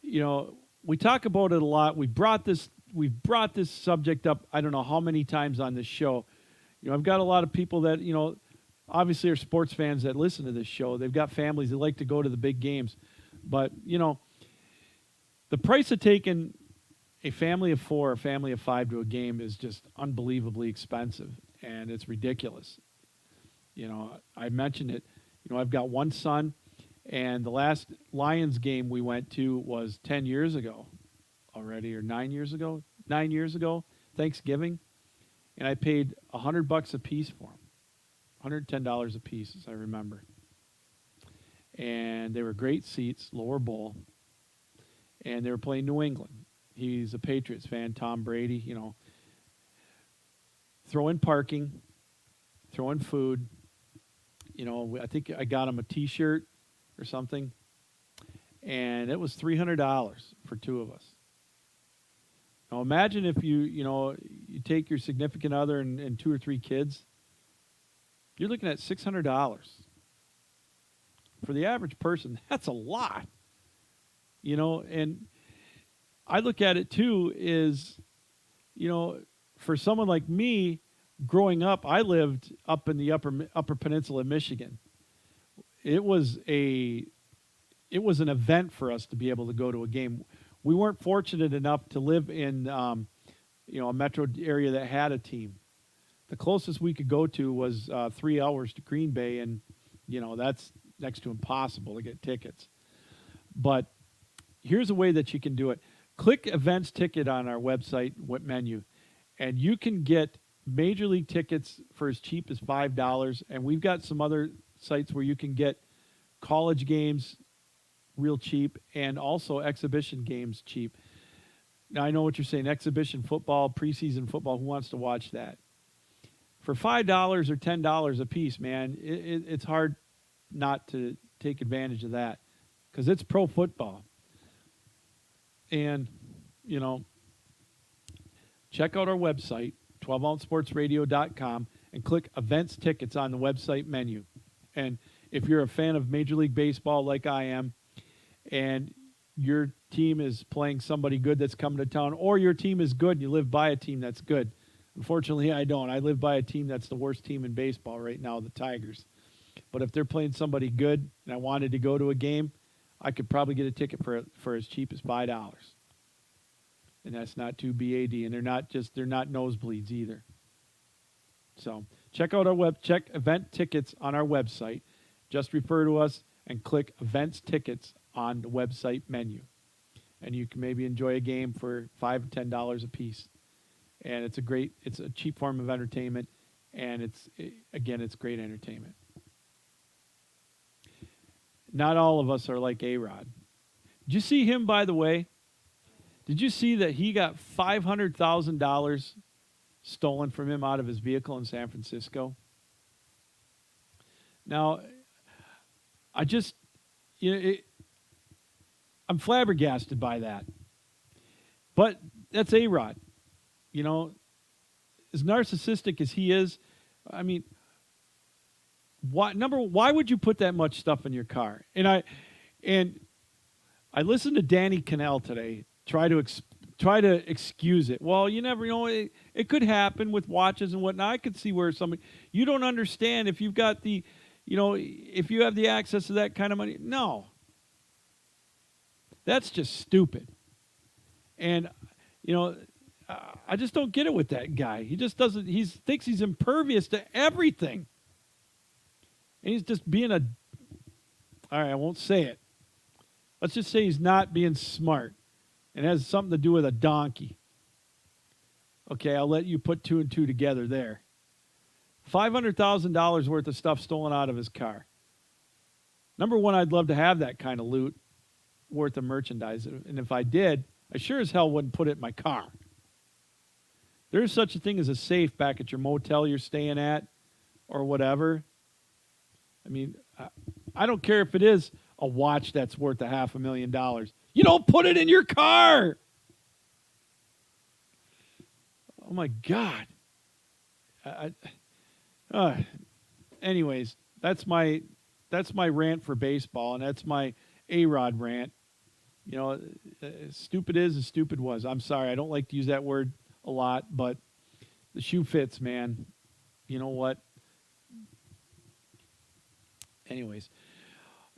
Speaker 2: We talk about it a lot. We've brought this subject up I don't know how many times on this show. I've got a lot of people that, obviously are sports fans that listen to this show. They've got families that like to go to the big games. But, the price of taking a family of 4 or a family of 5 to a game is just unbelievably expensive, and it's ridiculous. I mentioned it. I've got one son, and the last Lions game we went to was 10 years ago already, or 9 years ago. 9 years ago, Thanksgiving, and I paid $100 a piece for them, $110 a piece, as I remember. And they were great seats, lower bowl, and they were playing New England. He's a Patriots fan, Tom Brady, Throw in parking, throw in food. I think I got him a T-shirt or something. And it was $300 for 2 of us. Now imagine if you take your significant other and 2 or 3 kids. You're looking at $600. For the average person, that's a lot. And I look at it too is, for someone like me, growing up, I lived up in the upper peninsula of Michigan. It was an event for us to be able to go to a game. We weren't fortunate enough to live in, a metro area that had a team. The closest we could go to was 3 hours to Green Bay, and that's next to impossible to get tickets. But here's a way that you can do it. Click events ticket on our website menu, and you can get Major League tickets for as cheap as $5. And we've got some other sites where you can get college games real cheap and also exhibition games cheap. Now, I know what you're saying, exhibition football, preseason football, who wants to watch that? For $5 or $10 a piece, man, it's hard not to take advantage of that because it's pro football. And, check out our website, 12ouncesportsradio.com, and click events tickets on the website menu. And if you're a fan of Major League Baseball like I am, and your team is playing somebody good that's coming to town, or your team is good and you live by a team that's good. Unfortunately, I don't. I live by a team that's the worst team in baseball right now, the Tigers. But if they're playing somebody good and I wanted to go to a game, I could probably get a ticket for as cheap as $5. And that's not too BAD, and they're not nosebleeds either. So check out check event tickets on our website. Just refer to us and click events tickets on the website menu. And you can maybe enjoy a game for $5 or $10 a piece. And it's a cheap form of entertainment, and it's great entertainment. Not all of us are like A-Rod. Did you see him, by the way? Did you see that he got $500,000 stolen from him out of his vehicle in San Francisco? Now, I just, I'm flabbergasted by that. But that's A-Rod. As narcissistic as he is, I mean, why would you put that much stuff in your car? And I listened to Danny Cannell today try to excuse it. Well, you never know. It could happen with watches and whatnot. I could see where somebody, you don't understand if you've got if you have the access to that kind of money. No, that's just stupid. And I just don't get it with that guy. He just doesn't. He thinks he's impervious to everything, and he's just being a. All right, I won't say it. Let's just say he's not being smart. It has something to do with a donkey. Okay, I'll let you put 2 and 2 together there. $500,000 worth of stuff stolen out of his car. Number one, I'd love to have that kind of loot worth of merchandise. And if I did, I sure as hell wouldn't put it in my car. There's such a thing as a safe back at your motel you're staying at or whatever. I mean, I don't care if it is a watch that's worth $500,000. You don't put it in your car. Oh my God. Anyways, that's my rant for baseball, and that's my A-Rod rant. As stupid is as stupid was. I'm sorry, I don't like to use that word a lot, but the shoe fits, man. You know what? Anyways,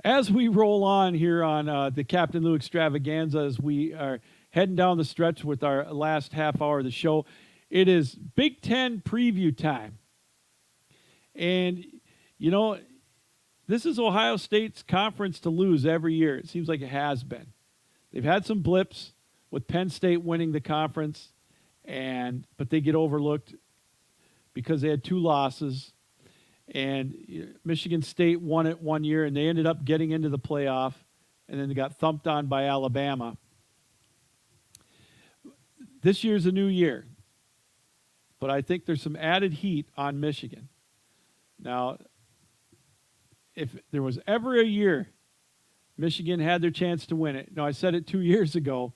Speaker 2: as we roll on here on the Captain Lou Extravaganza, as we are heading down the stretch with our last half hour of the show, it is Big Ten preview time. And, this is Ohio State's conference to lose every year. It seems like it has been. They've had some blips with Penn State winning the conference, but they get overlooked because they had 2 losses. And Michigan State won it one year, and they ended up getting into the playoff, and then they got thumped on by Alabama. This year's a new year, but I think there's some added heat on Michigan. Now, if there was ever a year Michigan had their chance to win it, I said it 2 years ago,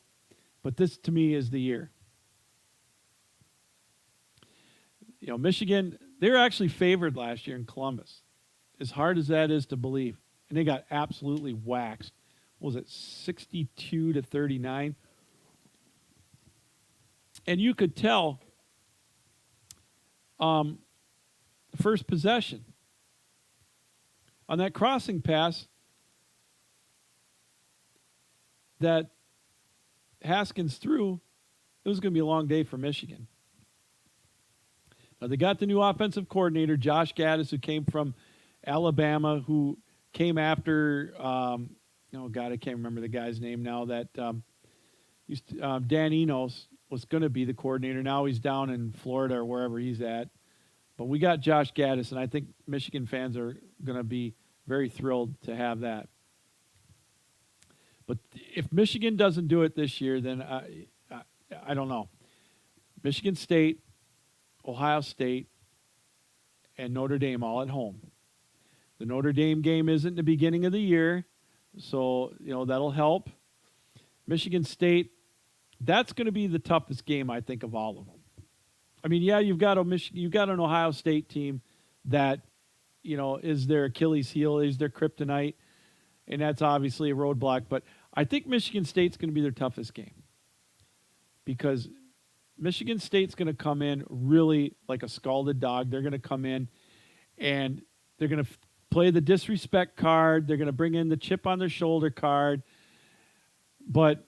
Speaker 2: but this to me is the year. Michigan, they were actually favored last year in Columbus, as hard as that is to believe. And they got absolutely waxed. What was it, 62-39? And you could tell first possession on that crossing pass that Haskins threw, it was going to be a long day for Michigan. Now, they got the new offensive coordinator, Josh Gaddis, who came from Alabama, who came after, I can't remember the guy's name now, that Dan Enos was going to be the coordinator. Now he's down in Florida or wherever he's at. But we got Josh Gaddis, and I think Michigan fans are going to be very thrilled to have that. But if Michigan doesn't do it this year, then I don't know. Michigan State, Ohio State, and Notre Dame all at home. The Notre Dame game isn't the beginning of the year, so that'll help. Michigan State, that's going to be the toughest game, I think, of all of them. I mean, yeah, you've got an Ohio State team that is their Achilles heel, is their kryptonite, and that's obviously a roadblock. But I think Michigan State's going to be their toughest game because Michigan State's going to come in really like a scalded dog. They're going to come in and they're going to play the disrespect card. They're going to bring in the chip on their shoulder card. But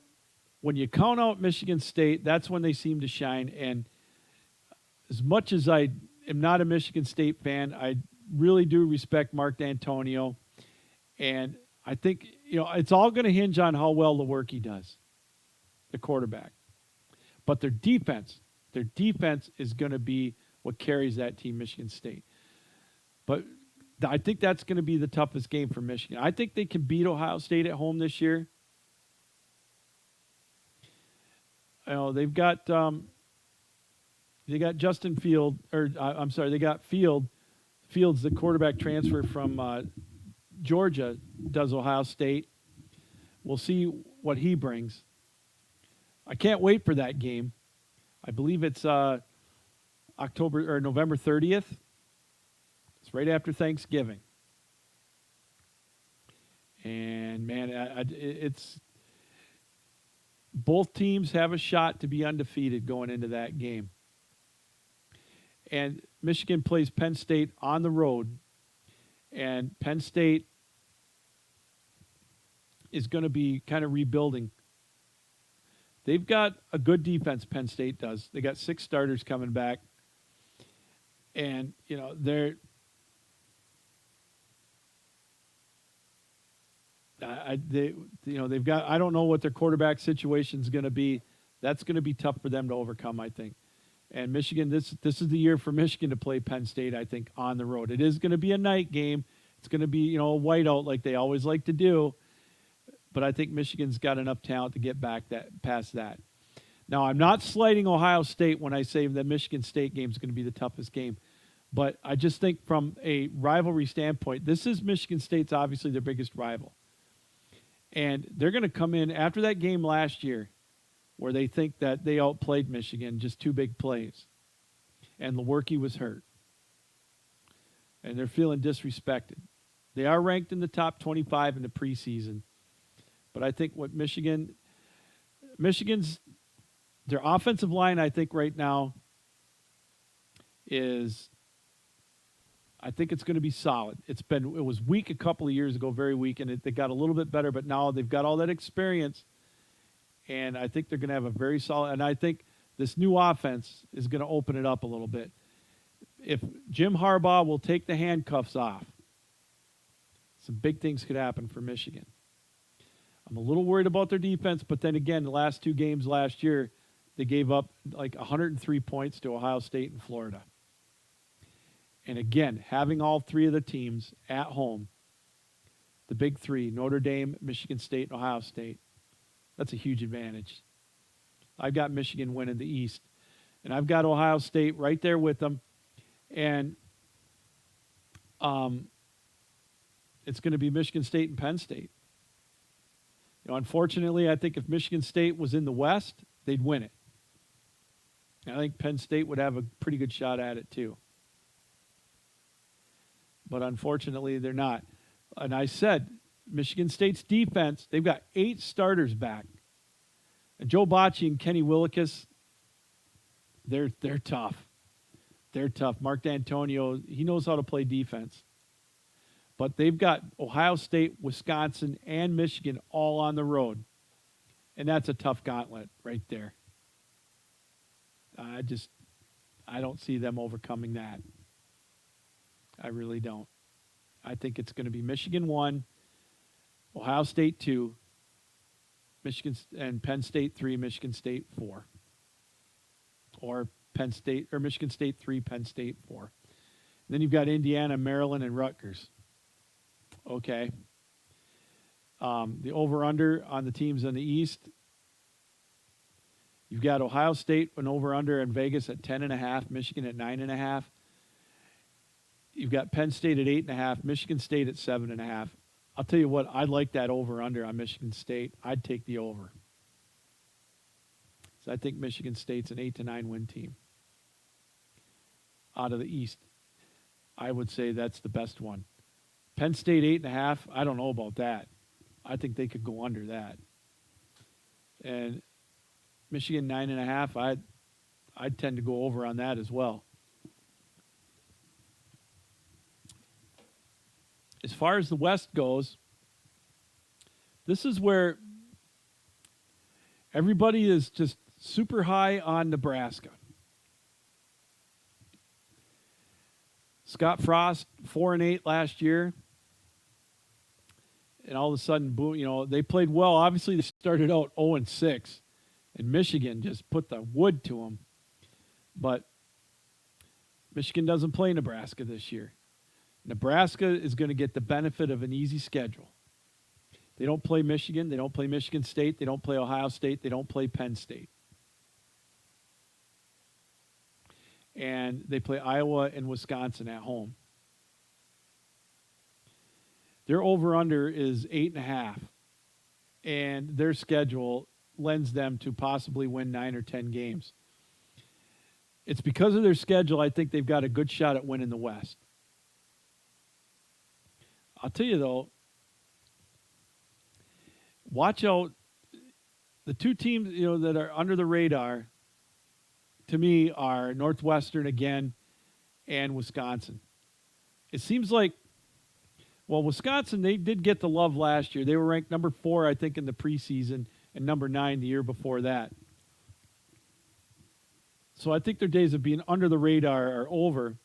Speaker 2: when you count out Michigan State, that's when they seem to shine. And as much as I am not a Michigan State fan, I really do respect Mark D'Antonio. And I think, it's all going to hinge on how well the work he does, the quarterback. But their defense is going to be what carries that team, Michigan State. But I think that's going to be the toughest game for Michigan. I think they can beat Ohio State at home this year. They've got Justin Field, they got Fields, the quarterback transfer from Georgia does Ohio State. We'll see what he brings. I can't wait for that game. I believe it's October or November 30th. It's right after Thanksgiving. And man, it's both teams have a shot to be undefeated going into that game. And Michigan plays Penn State on the road, and Penn State is going to be kind of rebuilding. They've got a good defense, Penn State does. They got 6 starters coming back. And, you know, they've got, I don't know what their quarterback situation is going to be. That's going to be tough for them to overcome, I think. And Michigan, this is the year for Michigan to play Penn State, I think, on the road. It is going to be a night game. It's going to be, you know, a whiteout like they always like to do. But I think Michigan's got enough talent to get back past that. Now, I'm not slighting Ohio State when I say that Michigan State game is going to be the toughest game. But I just think from a rivalry standpoint, this is Michigan State's obviously their biggest rival. And they're going to come in after that game last year where they think that they outplayed Michigan, just 2 big plays. And Lewerke was hurt. And they're feeling disrespected. They are ranked in the top 25 in the preseason. But I think what Michigan's, their offensive line, I think right now is, I think it's going to be solid. It was weak a couple of years ago, very weak, and they got a little bit better, but now they've got all that experience, and I think they're going to have a very solid, and I think this new offense is going to open it up a little bit. If Jim Harbaugh will take the handcuffs off, some big things could happen for Michigan. I'm a little worried about their defense, but then again, the last 2 games last year, they gave up like 103 points to Ohio State and Florida. And again, having all 3 of the teams at home, the big 3, Notre Dame, Michigan State, and Ohio State, that's a huge advantage. I've got Michigan winning the East. And I've got Ohio State right there with them. And it's going to be Michigan State and Penn State. You know, unfortunately, I think if Michigan State was in the West, they'd win it. And I think Penn State would have a pretty good shot at it too. But unfortunately, they're not. And I said, Michigan State's defense, they've got 8 starters back. And Joe Bocci and Kenny Willekes, they're tough. They're tough. Mark D'Antonio, he knows how to play defense. But they've got Ohio State, Wisconsin, and Michigan all on the road. And that's a tough gauntlet right there. I don't see them overcoming that. I really don't. I think it's going to be Michigan 1, Ohio State 2, Michigan and Penn State 3, Michigan State 4. Or Penn State or Michigan State 3, Penn State 4. And then you've got Indiana, Maryland, and Rutgers. Okay. The over-under on the teams in the East. You've got Ohio State an over-under in Vegas at 10.5, Michigan at 9.5. You've got Penn State at 8.5, Michigan State at 7.5. I'll tell you what, I'd like that over-under on Michigan State. I'd take the over. So I think Michigan State's an 8 to 9 win team. Out of the East, I would say that's the best one. Penn State 8.5, I don't know about that. I think they could go under that. And Michigan 9.5, I'd tend to go over on that as well. As far as the West goes, this is where everybody is just super high on Nebraska. Scott Frost, 4-8 last year. And all of a sudden, boom, you know, they played well. Obviously, they started out 0-6. And Michigan just put the wood to them. But Michigan doesn't play Nebraska this year. Nebraska is going to get the benefit of an easy schedule. They don't play Michigan. They don't play Michigan State. They don't play Ohio State. They don't play Penn State. And they play Iowa and Wisconsin at home. Their over-under is 8.5, and their schedule lends them to possibly win 9 or 10 games. It's because of their schedule, I think they've got a good shot at winning the West. I'll tell you, though, watch out. The two teams, that are under the radar, to me, are Northwestern again and Wisconsin. It seems like, well, Wisconsin, they did get the love last year. They were ranked number 4, I think, in the preseason, and number 9 the year before that. So I think their days of being under the radar are over.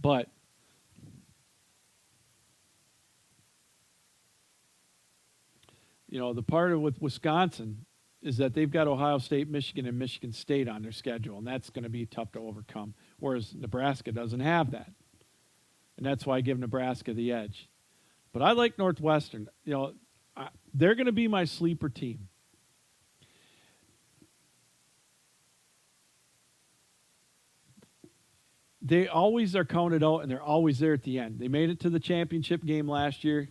Speaker 2: But the part of with Wisconsin is that they've got Ohio State, Michigan, and Michigan State on their schedule, and that's going to be tough to overcome, whereas Nebraska doesn't have that. And that's why I give Nebraska the edge. But I like Northwestern. They're going to be my sleeper team. They always are counted out, and they're always there at the end. They made it to the championship game last year.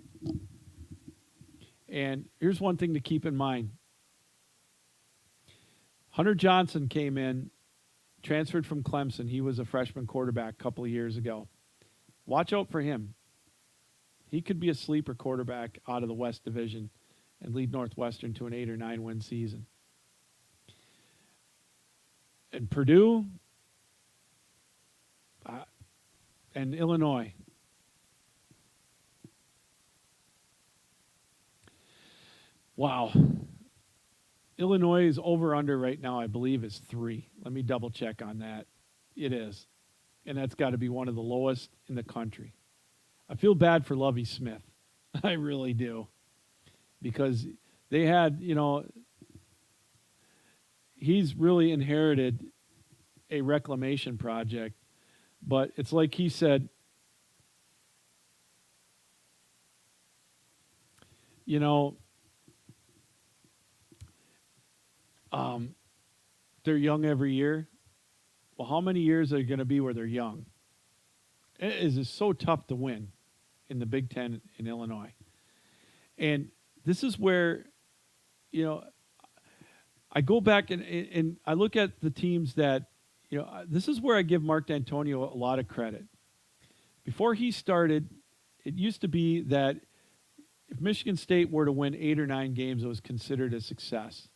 Speaker 2: And here's one thing to keep in mind. Hunter Johnson came in, transferred from Clemson. He was a freshman quarterback a couple of years ago. Watch out for him. He could be a sleeper quarterback out of the West Division and lead Northwestern to an 8 or 9 win season. And Purdue and Illinois. Wow. Illinois is over-under right now, I believe, is 3. Let me double-check on that. It is. And that's got to be one of the lowest in the country. I feel bad for Lovie Smith. I really do. Because they had, he's really inherited a reclamation project. But it's like he said, they're young every year. Well, how many years are going to be where they're young? It is just so tough to win in the Big Ten in Illinois. And this is where, I go back and I look at the teams that, this is where I give Mark D'Antonio a lot of credit. Before he started, it used to be that if Michigan State were to win 8 or 9 games, it was considered a success.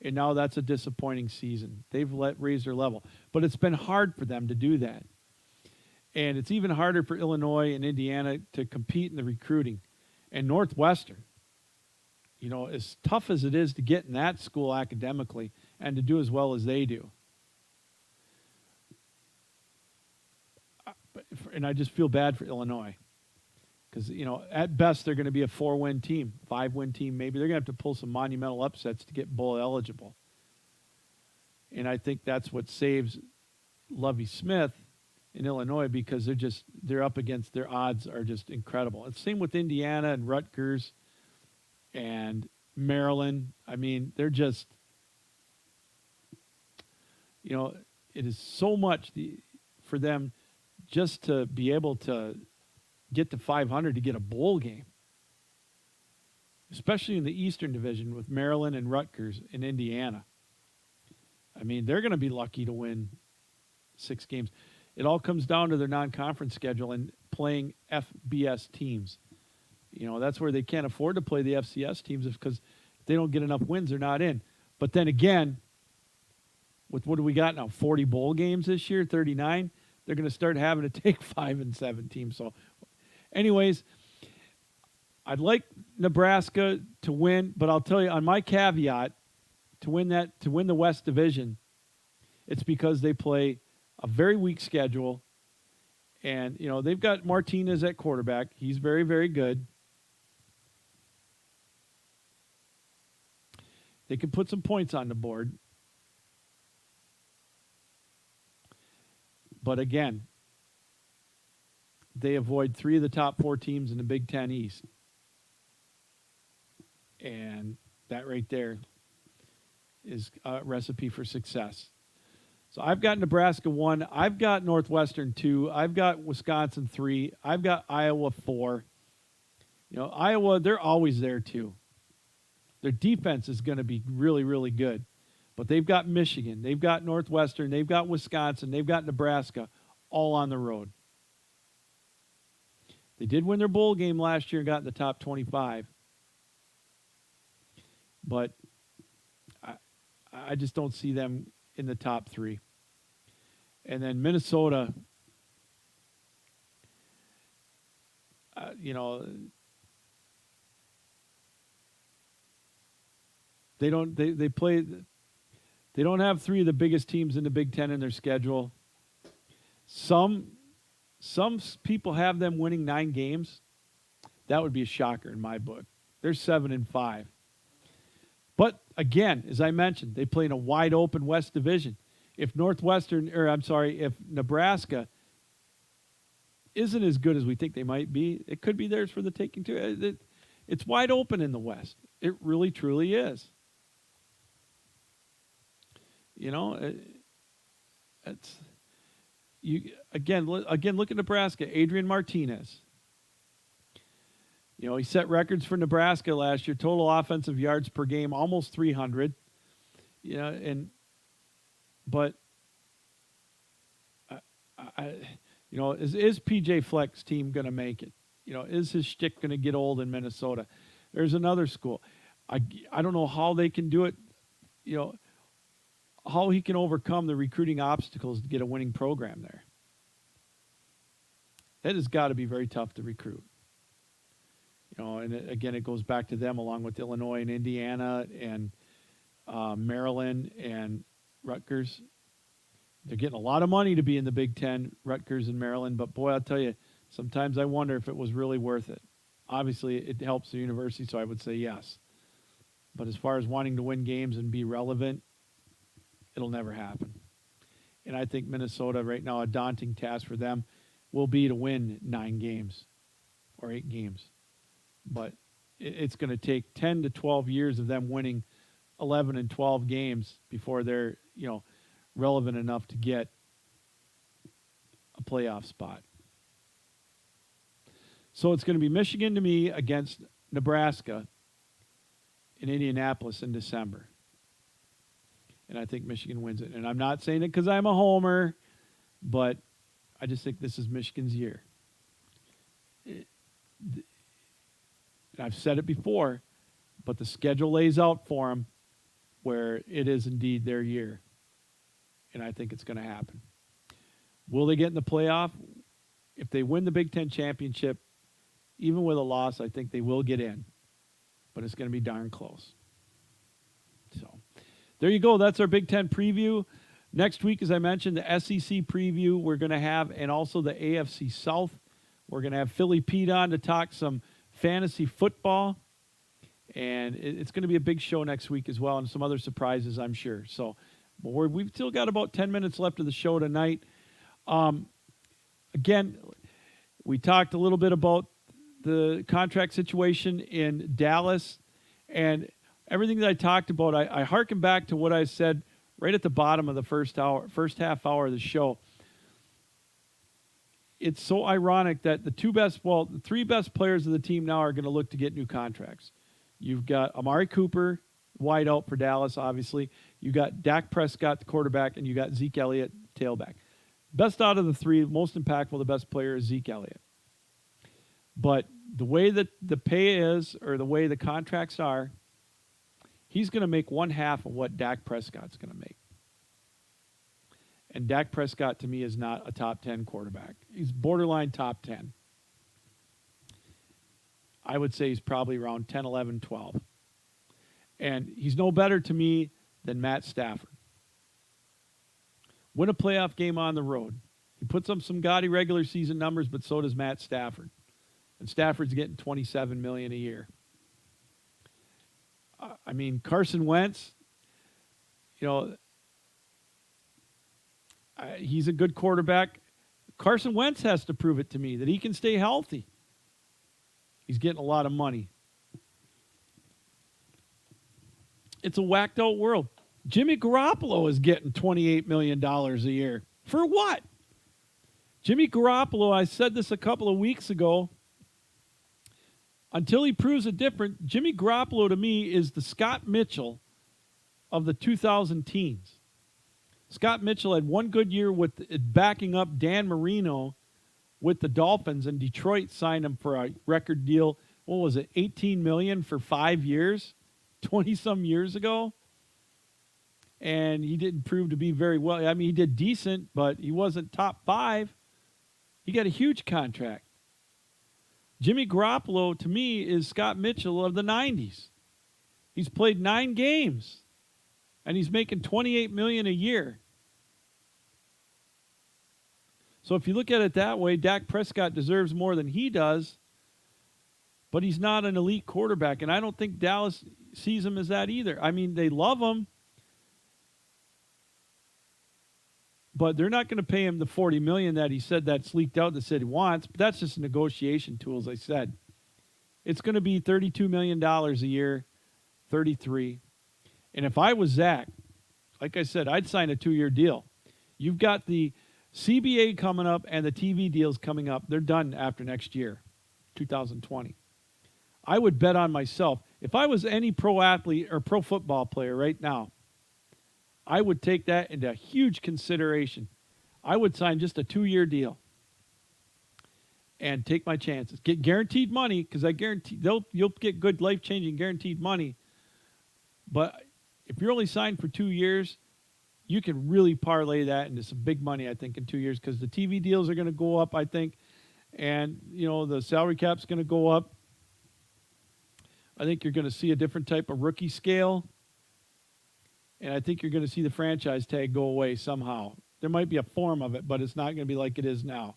Speaker 2: And now that's a disappointing season. They've raised their level. But it's been hard for them to do that. And it's even harder for Illinois and Indiana to compete in the recruiting. And Northwestern, as tough as it is to get in that school academically and to do as well as they do. And I just feel bad for Illinois. Because, at best, they're going to be a 4-win team, 5-win team. Maybe they're going to have to pull some monumental upsets to get bowl eligible. And I think that's what saves Lovie Smith in Illinois, because they're up against, their odds are just incredible. It's same with Indiana and Rutgers and Maryland. I mean, they're just, it is so much for them just to be able to get to 500 to get a bowl game, especially in the Eastern Division with Maryland and Rutgers and Indiana. I mean, they're going to be lucky to win 6 games. It all comes down to their non-conference schedule and playing FBS teams. That's where they can't afford to play the FCS teams, because if they don't get enough wins, they're not in. But then again, with what do we got now? 40 bowl games this year, 39. They're going to start having to take 5 and 7 teams. So anyways, I'd like Nebraska to win, but I'll tell you, on my caveat, to win the West Division, it's because they play a very weak schedule. And, they've got Martinez at quarterback. He's very, very good. They can put some points on the board. But again, they avoid 3 of the top 4 teams in the Big Ten East. And that right there is a recipe for success. So I've got Nebraska 1. I've got Northwestern 2. I've got Wisconsin 3. I've got Iowa 4. Iowa, they're always there too. Their defense is going to be really, really good. But they've got Michigan. They've got Northwestern. They've got Wisconsin. They've got Nebraska all on the road. They did win their bowl game last year and got in the top 25. But I just don't see them in the top 3. And then Minnesota, they don't have 3 of the biggest teams in the Big Ten in their schedule. Some people have them winning 9 games. That would be a shocker in my book. They're 7-5. But again, as I mentioned, they play in a wide open West Division. If Nebraska isn't as good as we think they might be, it could be theirs for the taking too. It's wide open in the West. It really, truly is. It's again. Look at Nebraska. Adrian Martinez. He set records for Nebraska last year. Total offensive yards per game, almost 300. But is PJ Fleck's team going to make it? Is his shtick going to get old in Minnesota? There's another school. I don't know how they can do it. How he can overcome the recruiting obstacles to get a winning program there. That has got to be very tough to recruit. And again, it goes back to them along with Illinois and Indiana and Maryland and Rutgers. They're getting a lot of money to be in the Big Ten, Rutgers and Maryland, but boy, I'll tell you, sometimes I wonder if it was really worth it. Obviously, it helps the university, so I would say yes. But as far as wanting to win games and be relevant, it'll never happen. And I think Minnesota right now, a daunting task for them will be to win 9 games or 8 games. But it's going to take 10 to 12 years of them winning 11 and 12 games before they're, relevant enough to get a playoff spot. So it's going to be Michigan to me against Nebraska in Indianapolis in December. And I think Michigan wins it. And I'm not saying it because I'm a homer, but I just think this is Michigan's year. And I've said it before, but the schedule lays out for them where it is indeed their year. And I think it's going to happen. Will they get in the playoff? If they win the Big Ten championship, even with a loss, I think they will get in. But it's going to be darn close. So there you go. That's our Big Ten preview. Next week, as I mentioned, the SEC preview we're going to have, and also the AFC South. We're going to have Philly Pete on to talk some fantasy football. And it's going to be a big show next week as well, and some other surprises, I'm sure. So we've still got about 10 minutes left of the show tonight. Again, we talked a little bit about the contract situation in Dallas, and everything that I talked about, I hearken back to what I said right at the bottom of the first half hour of the show. It's so ironic that the 3 best players of the team now are going to look to get new contracts. You've got Amari Cooper, wide out for Dallas, obviously. You got Dak Prescott, the quarterback, and you got Zeke Elliott, tailback. Best out of the 3, most impactful, the best player is Zeke Elliott. But the way that the pay is, or the way the contracts are, he's going to make 1/2 of what Dak Prescott's going to make. And Dak Prescott, to me, is not a top 10 quarterback. He's borderline top 10. I would say he's probably around 10, 11, 12. And he's no better to me than Matt Stafford. Win a playoff game on the road. He puts up some gaudy regular season numbers, but so does Matt Stafford. And Stafford's getting $27 million a year. Carson Wentz, he's a good quarterback. Carson Wentz has to prove it to me that he can stay healthy. He's getting a lot of money. It's a whacked out world. Jimmy Garoppolo is getting $28 million a year. For what? Jimmy Garoppolo, I said this a couple of weeks ago, until he proves it different, Jimmy Garoppolo to me is the Scott Mitchell of the 2000 teens. Scott Mitchell had one good year with backing up Dan Marino with the Dolphins, and Detroit signed him for a record deal. What was it, $18 million for 5 years, 20-some years ago? And he didn't prove to be very well. I mean, he did decent, but he wasn't top 5. He got a huge contract. Jimmy Garoppolo, to me, is Scott Mitchell of the 90s. He's played 9 games, and he's making $28 million a year. So if you look at it that way, Dak Prescott deserves more than he does, but he's not an elite quarterback, and I don't think Dallas sees him as that either. I mean, they love him, but they're not going to pay him the $40 million that he said that's leaked out that said he wants. But that's just a negotiation tool, as I said. It's going to be $32 million a year, 33. And if I was Zach, like I said, I'd sign a 2-year deal. You've got the CBA coming up and the TV deals coming up. They're done after next year, 2020. I would bet on myself. If I was any pro athlete or pro football player right now, I would take that into huge consideration. I would sign just a 2-year deal and take my chances. Get guaranteed money, because I guarantee you'll get good life-changing guaranteed money. But if you're only signed for 2 years, you can really parlay that into some big money, I think, in 2 years, because the TV deals are going to go up, I think, and the salary cap's going to go up. I think you're going to see a different type of rookie scale. And I think you're going to see the franchise tag go away somehow. There might be a form of it, but it's not going to be like it is now.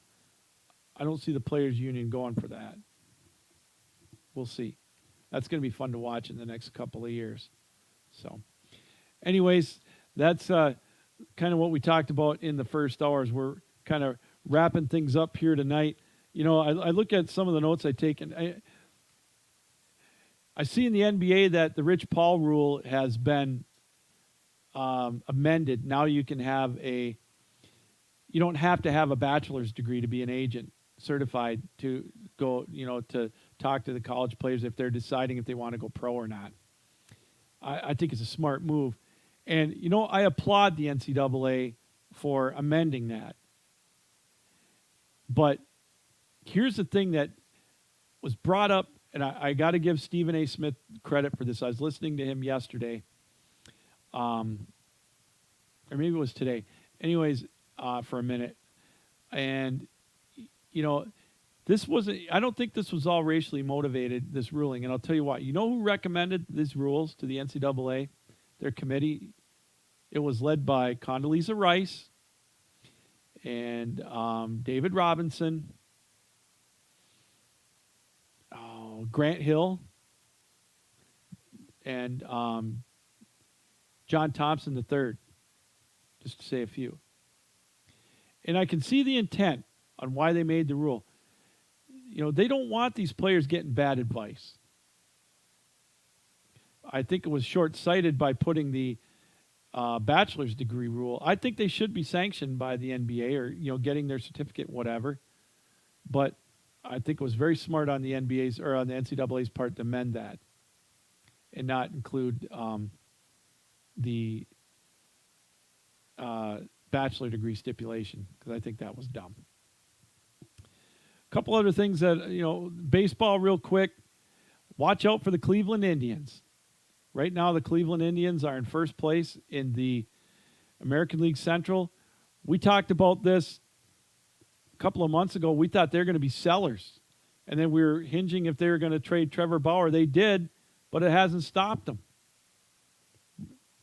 Speaker 2: I don't see the players' union going for that. We'll see. That's going to be fun to watch in the next couple of years. So, anyways, that's kind of what we talked about in the first hours. We're kind of wrapping things up here tonight. I look at some of the notes I take, and I see in the NBA that the Rich Paul rule has been amended. Now you don't have to have a bachelor's degree to be an agent certified to go, to talk to the college players if they're deciding if they want to go pro or not. I think it's a smart move. And, I applaud the NCAA for amending that. But here's the thing that was brought up, and I got to give Stephen A. Smith credit for this. I was listening to him yesterday. Or maybe it was today. Anyways, for a minute. And, I don't think this was all racially motivated, this ruling. And I'll tell you what, who recommended these rules to the NCAA? Their committee. It was led by Condoleezza Rice and David Robinson, Grant Hill, and John Thompson III, just to say a few. And I can see the intent on why they made the rule. They don't want these players getting bad advice. I think it was short-sighted by putting the bachelor's degree rule. I think they should be sanctioned by the NBA or, getting their certificate, whatever. But I think it was very smart on the NBA's or on the NCAA's part to amend that and not include the bachelor degree stipulation, because I think that was dumb. A couple other things that, baseball real quick. Watch out for the Cleveland Indians. Right now, the Cleveland Indians are in first place in the American League Central. We talked about this a couple of months ago. We thought they were going to be sellers. And then we were hinging if they were going to trade Trevor Bauer. They did, but it hasn't stopped them.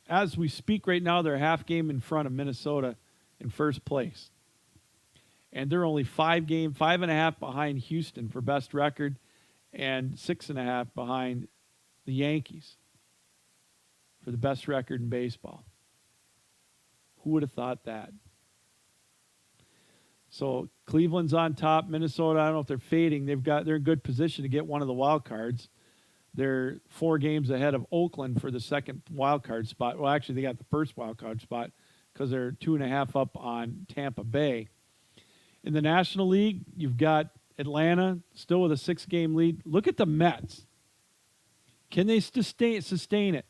Speaker 2: As we speak right now, they're a half game in front of Minnesota in first place. And they're only 5.5 behind Houston for best record, and 6.5 behind the Yankees for the best record in baseball. Who would have thought that? So Cleveland's on top. Minnesota, I don't know if they're fading. They're in good position to get one of the wild cards. They're 4 games ahead of Oakland for the second wild card spot. Well, actually, they got the first wild card spot because they're 2.5 up on Tampa Bay. In the National League, you've got Atlanta still with a 6-game lead. Look at the Mets. Can they sustain it?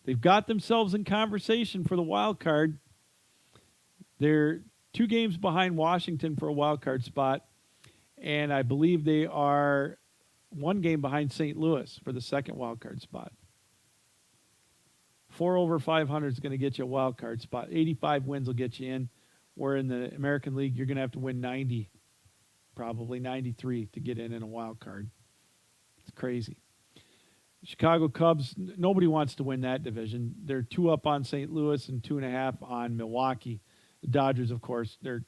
Speaker 2: They've got themselves in conversation for the wild card. They're 2 games behind Washington for a wild card spot, and I believe they are 1 game behind St. Louis for the second wild card spot. 4 over 500 is going to get you a wild card spot. 85 wins will get you in. Where in the American League, you're going to have to win 90, probably 93 to get in a wild card. It's crazy. Chicago Cubs, nobody wants to win that division. They're 2 up on St. Louis and 2.5 on Milwaukee. The Dodgers, of course, they're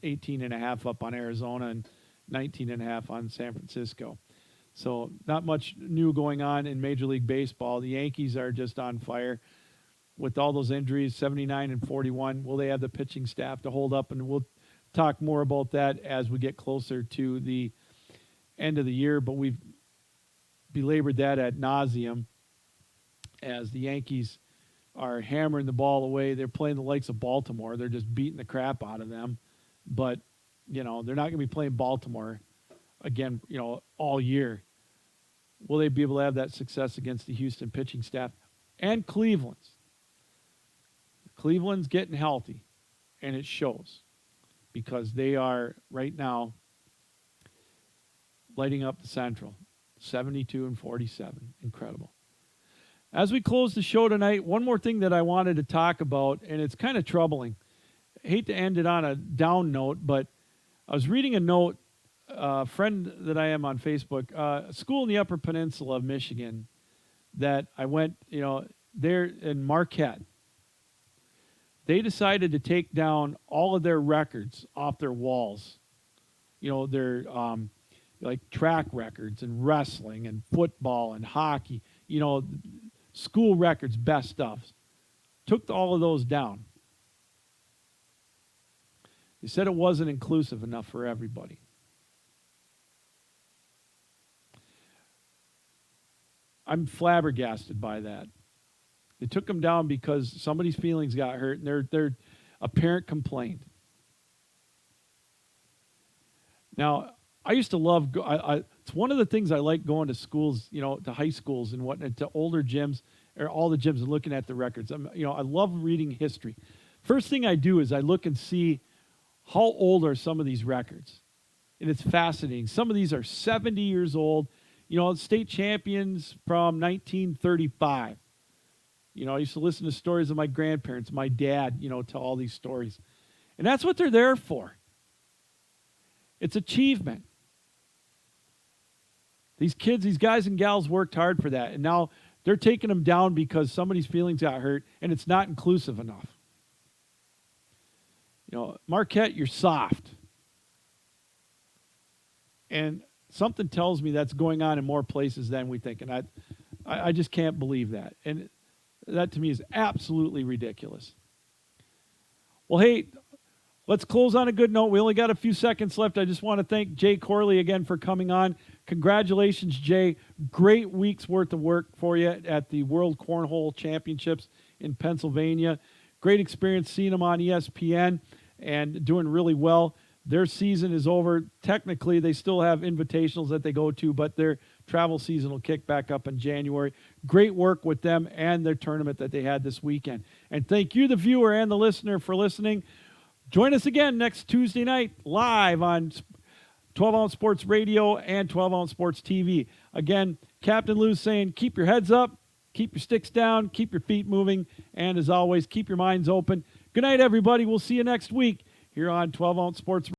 Speaker 2: 18.5 up on Arizona and 19.5 on San Francisco. So not much new going on in Major League Baseball. The Yankees are just on fire with all those injuries, 79 and 41. Will they have the pitching staff to hold up? And we'll talk more about that as we get closer to the end of the year. But we've belabored that ad nauseum as the Yankees are hammering the ball away. They're playing the likes of Baltimore. They're just beating the crap out of them. But, they're not going to be playing Baltimore again, all year. Will they be able to have that success against the Houston pitching staff and Cleveland's? Cleveland's getting healthy, and it shows because they are right now lighting up the Central, 72 and 47. Incredible. As we close the show tonight, one more thing that I wanted to talk about, and it's kind of troubling. I hate to end it on a down note, but I was reading a note, a friend that I am on Facebook, a school in the Upper Peninsula of Michigan that I went, there in Marquette. They decided to take down all of their records off their walls. Their like track records and wrestling and football and hockey, school records, best stuff. Took all of those down. They said it wasn't inclusive enough for everybody. I'm flabbergasted by that. They took them down because somebody's feelings got hurt, and a parent complained. Now, I used to love. It's one of the things I like going to schools, to high schools and whatnot, to older gyms or all the gyms and looking at the records. I love reading history. First thing I do is I look and see how old are some of these records, and it's fascinating. Some of these are 70 years old. State champions from 1935. I used to listen to stories of my grandparents, my dad, tell all these stories. And that's what they're there for. It's achievement. These kids, these guys and gals worked hard for that. And now they're taking them down because somebody's feelings got hurt and it's not inclusive enough. Marquette, you're soft. And something tells me that's going on in more places than we think. And I just can't believe that. And that to me is absolutely ridiculous. Well, hey, let's close on a good note. We only got a few seconds left. I just want to thank Jay Corley again for coming on. Congratulations, Jay. Great week's worth of work for you at the World Cornhole Championships in Pennsylvania. Great experience seeing them on ESPN and doing really well. Their season is over. Technically, they still have invitationals that they go to, but their travel season will kick back up in January. Great work with them and their tournament that they had this weekend. And thank you, the viewer and the listener, for listening. Join us again next Tuesday night live on 12 Ounce Sports Radio and 12 Ounce Sports TV. Again, Captain Lou's saying keep your heads up, keep your sticks down, keep your feet moving, and as always, keep your minds open. Good night, everybody. We'll see you next week here on 12 Ounce Sports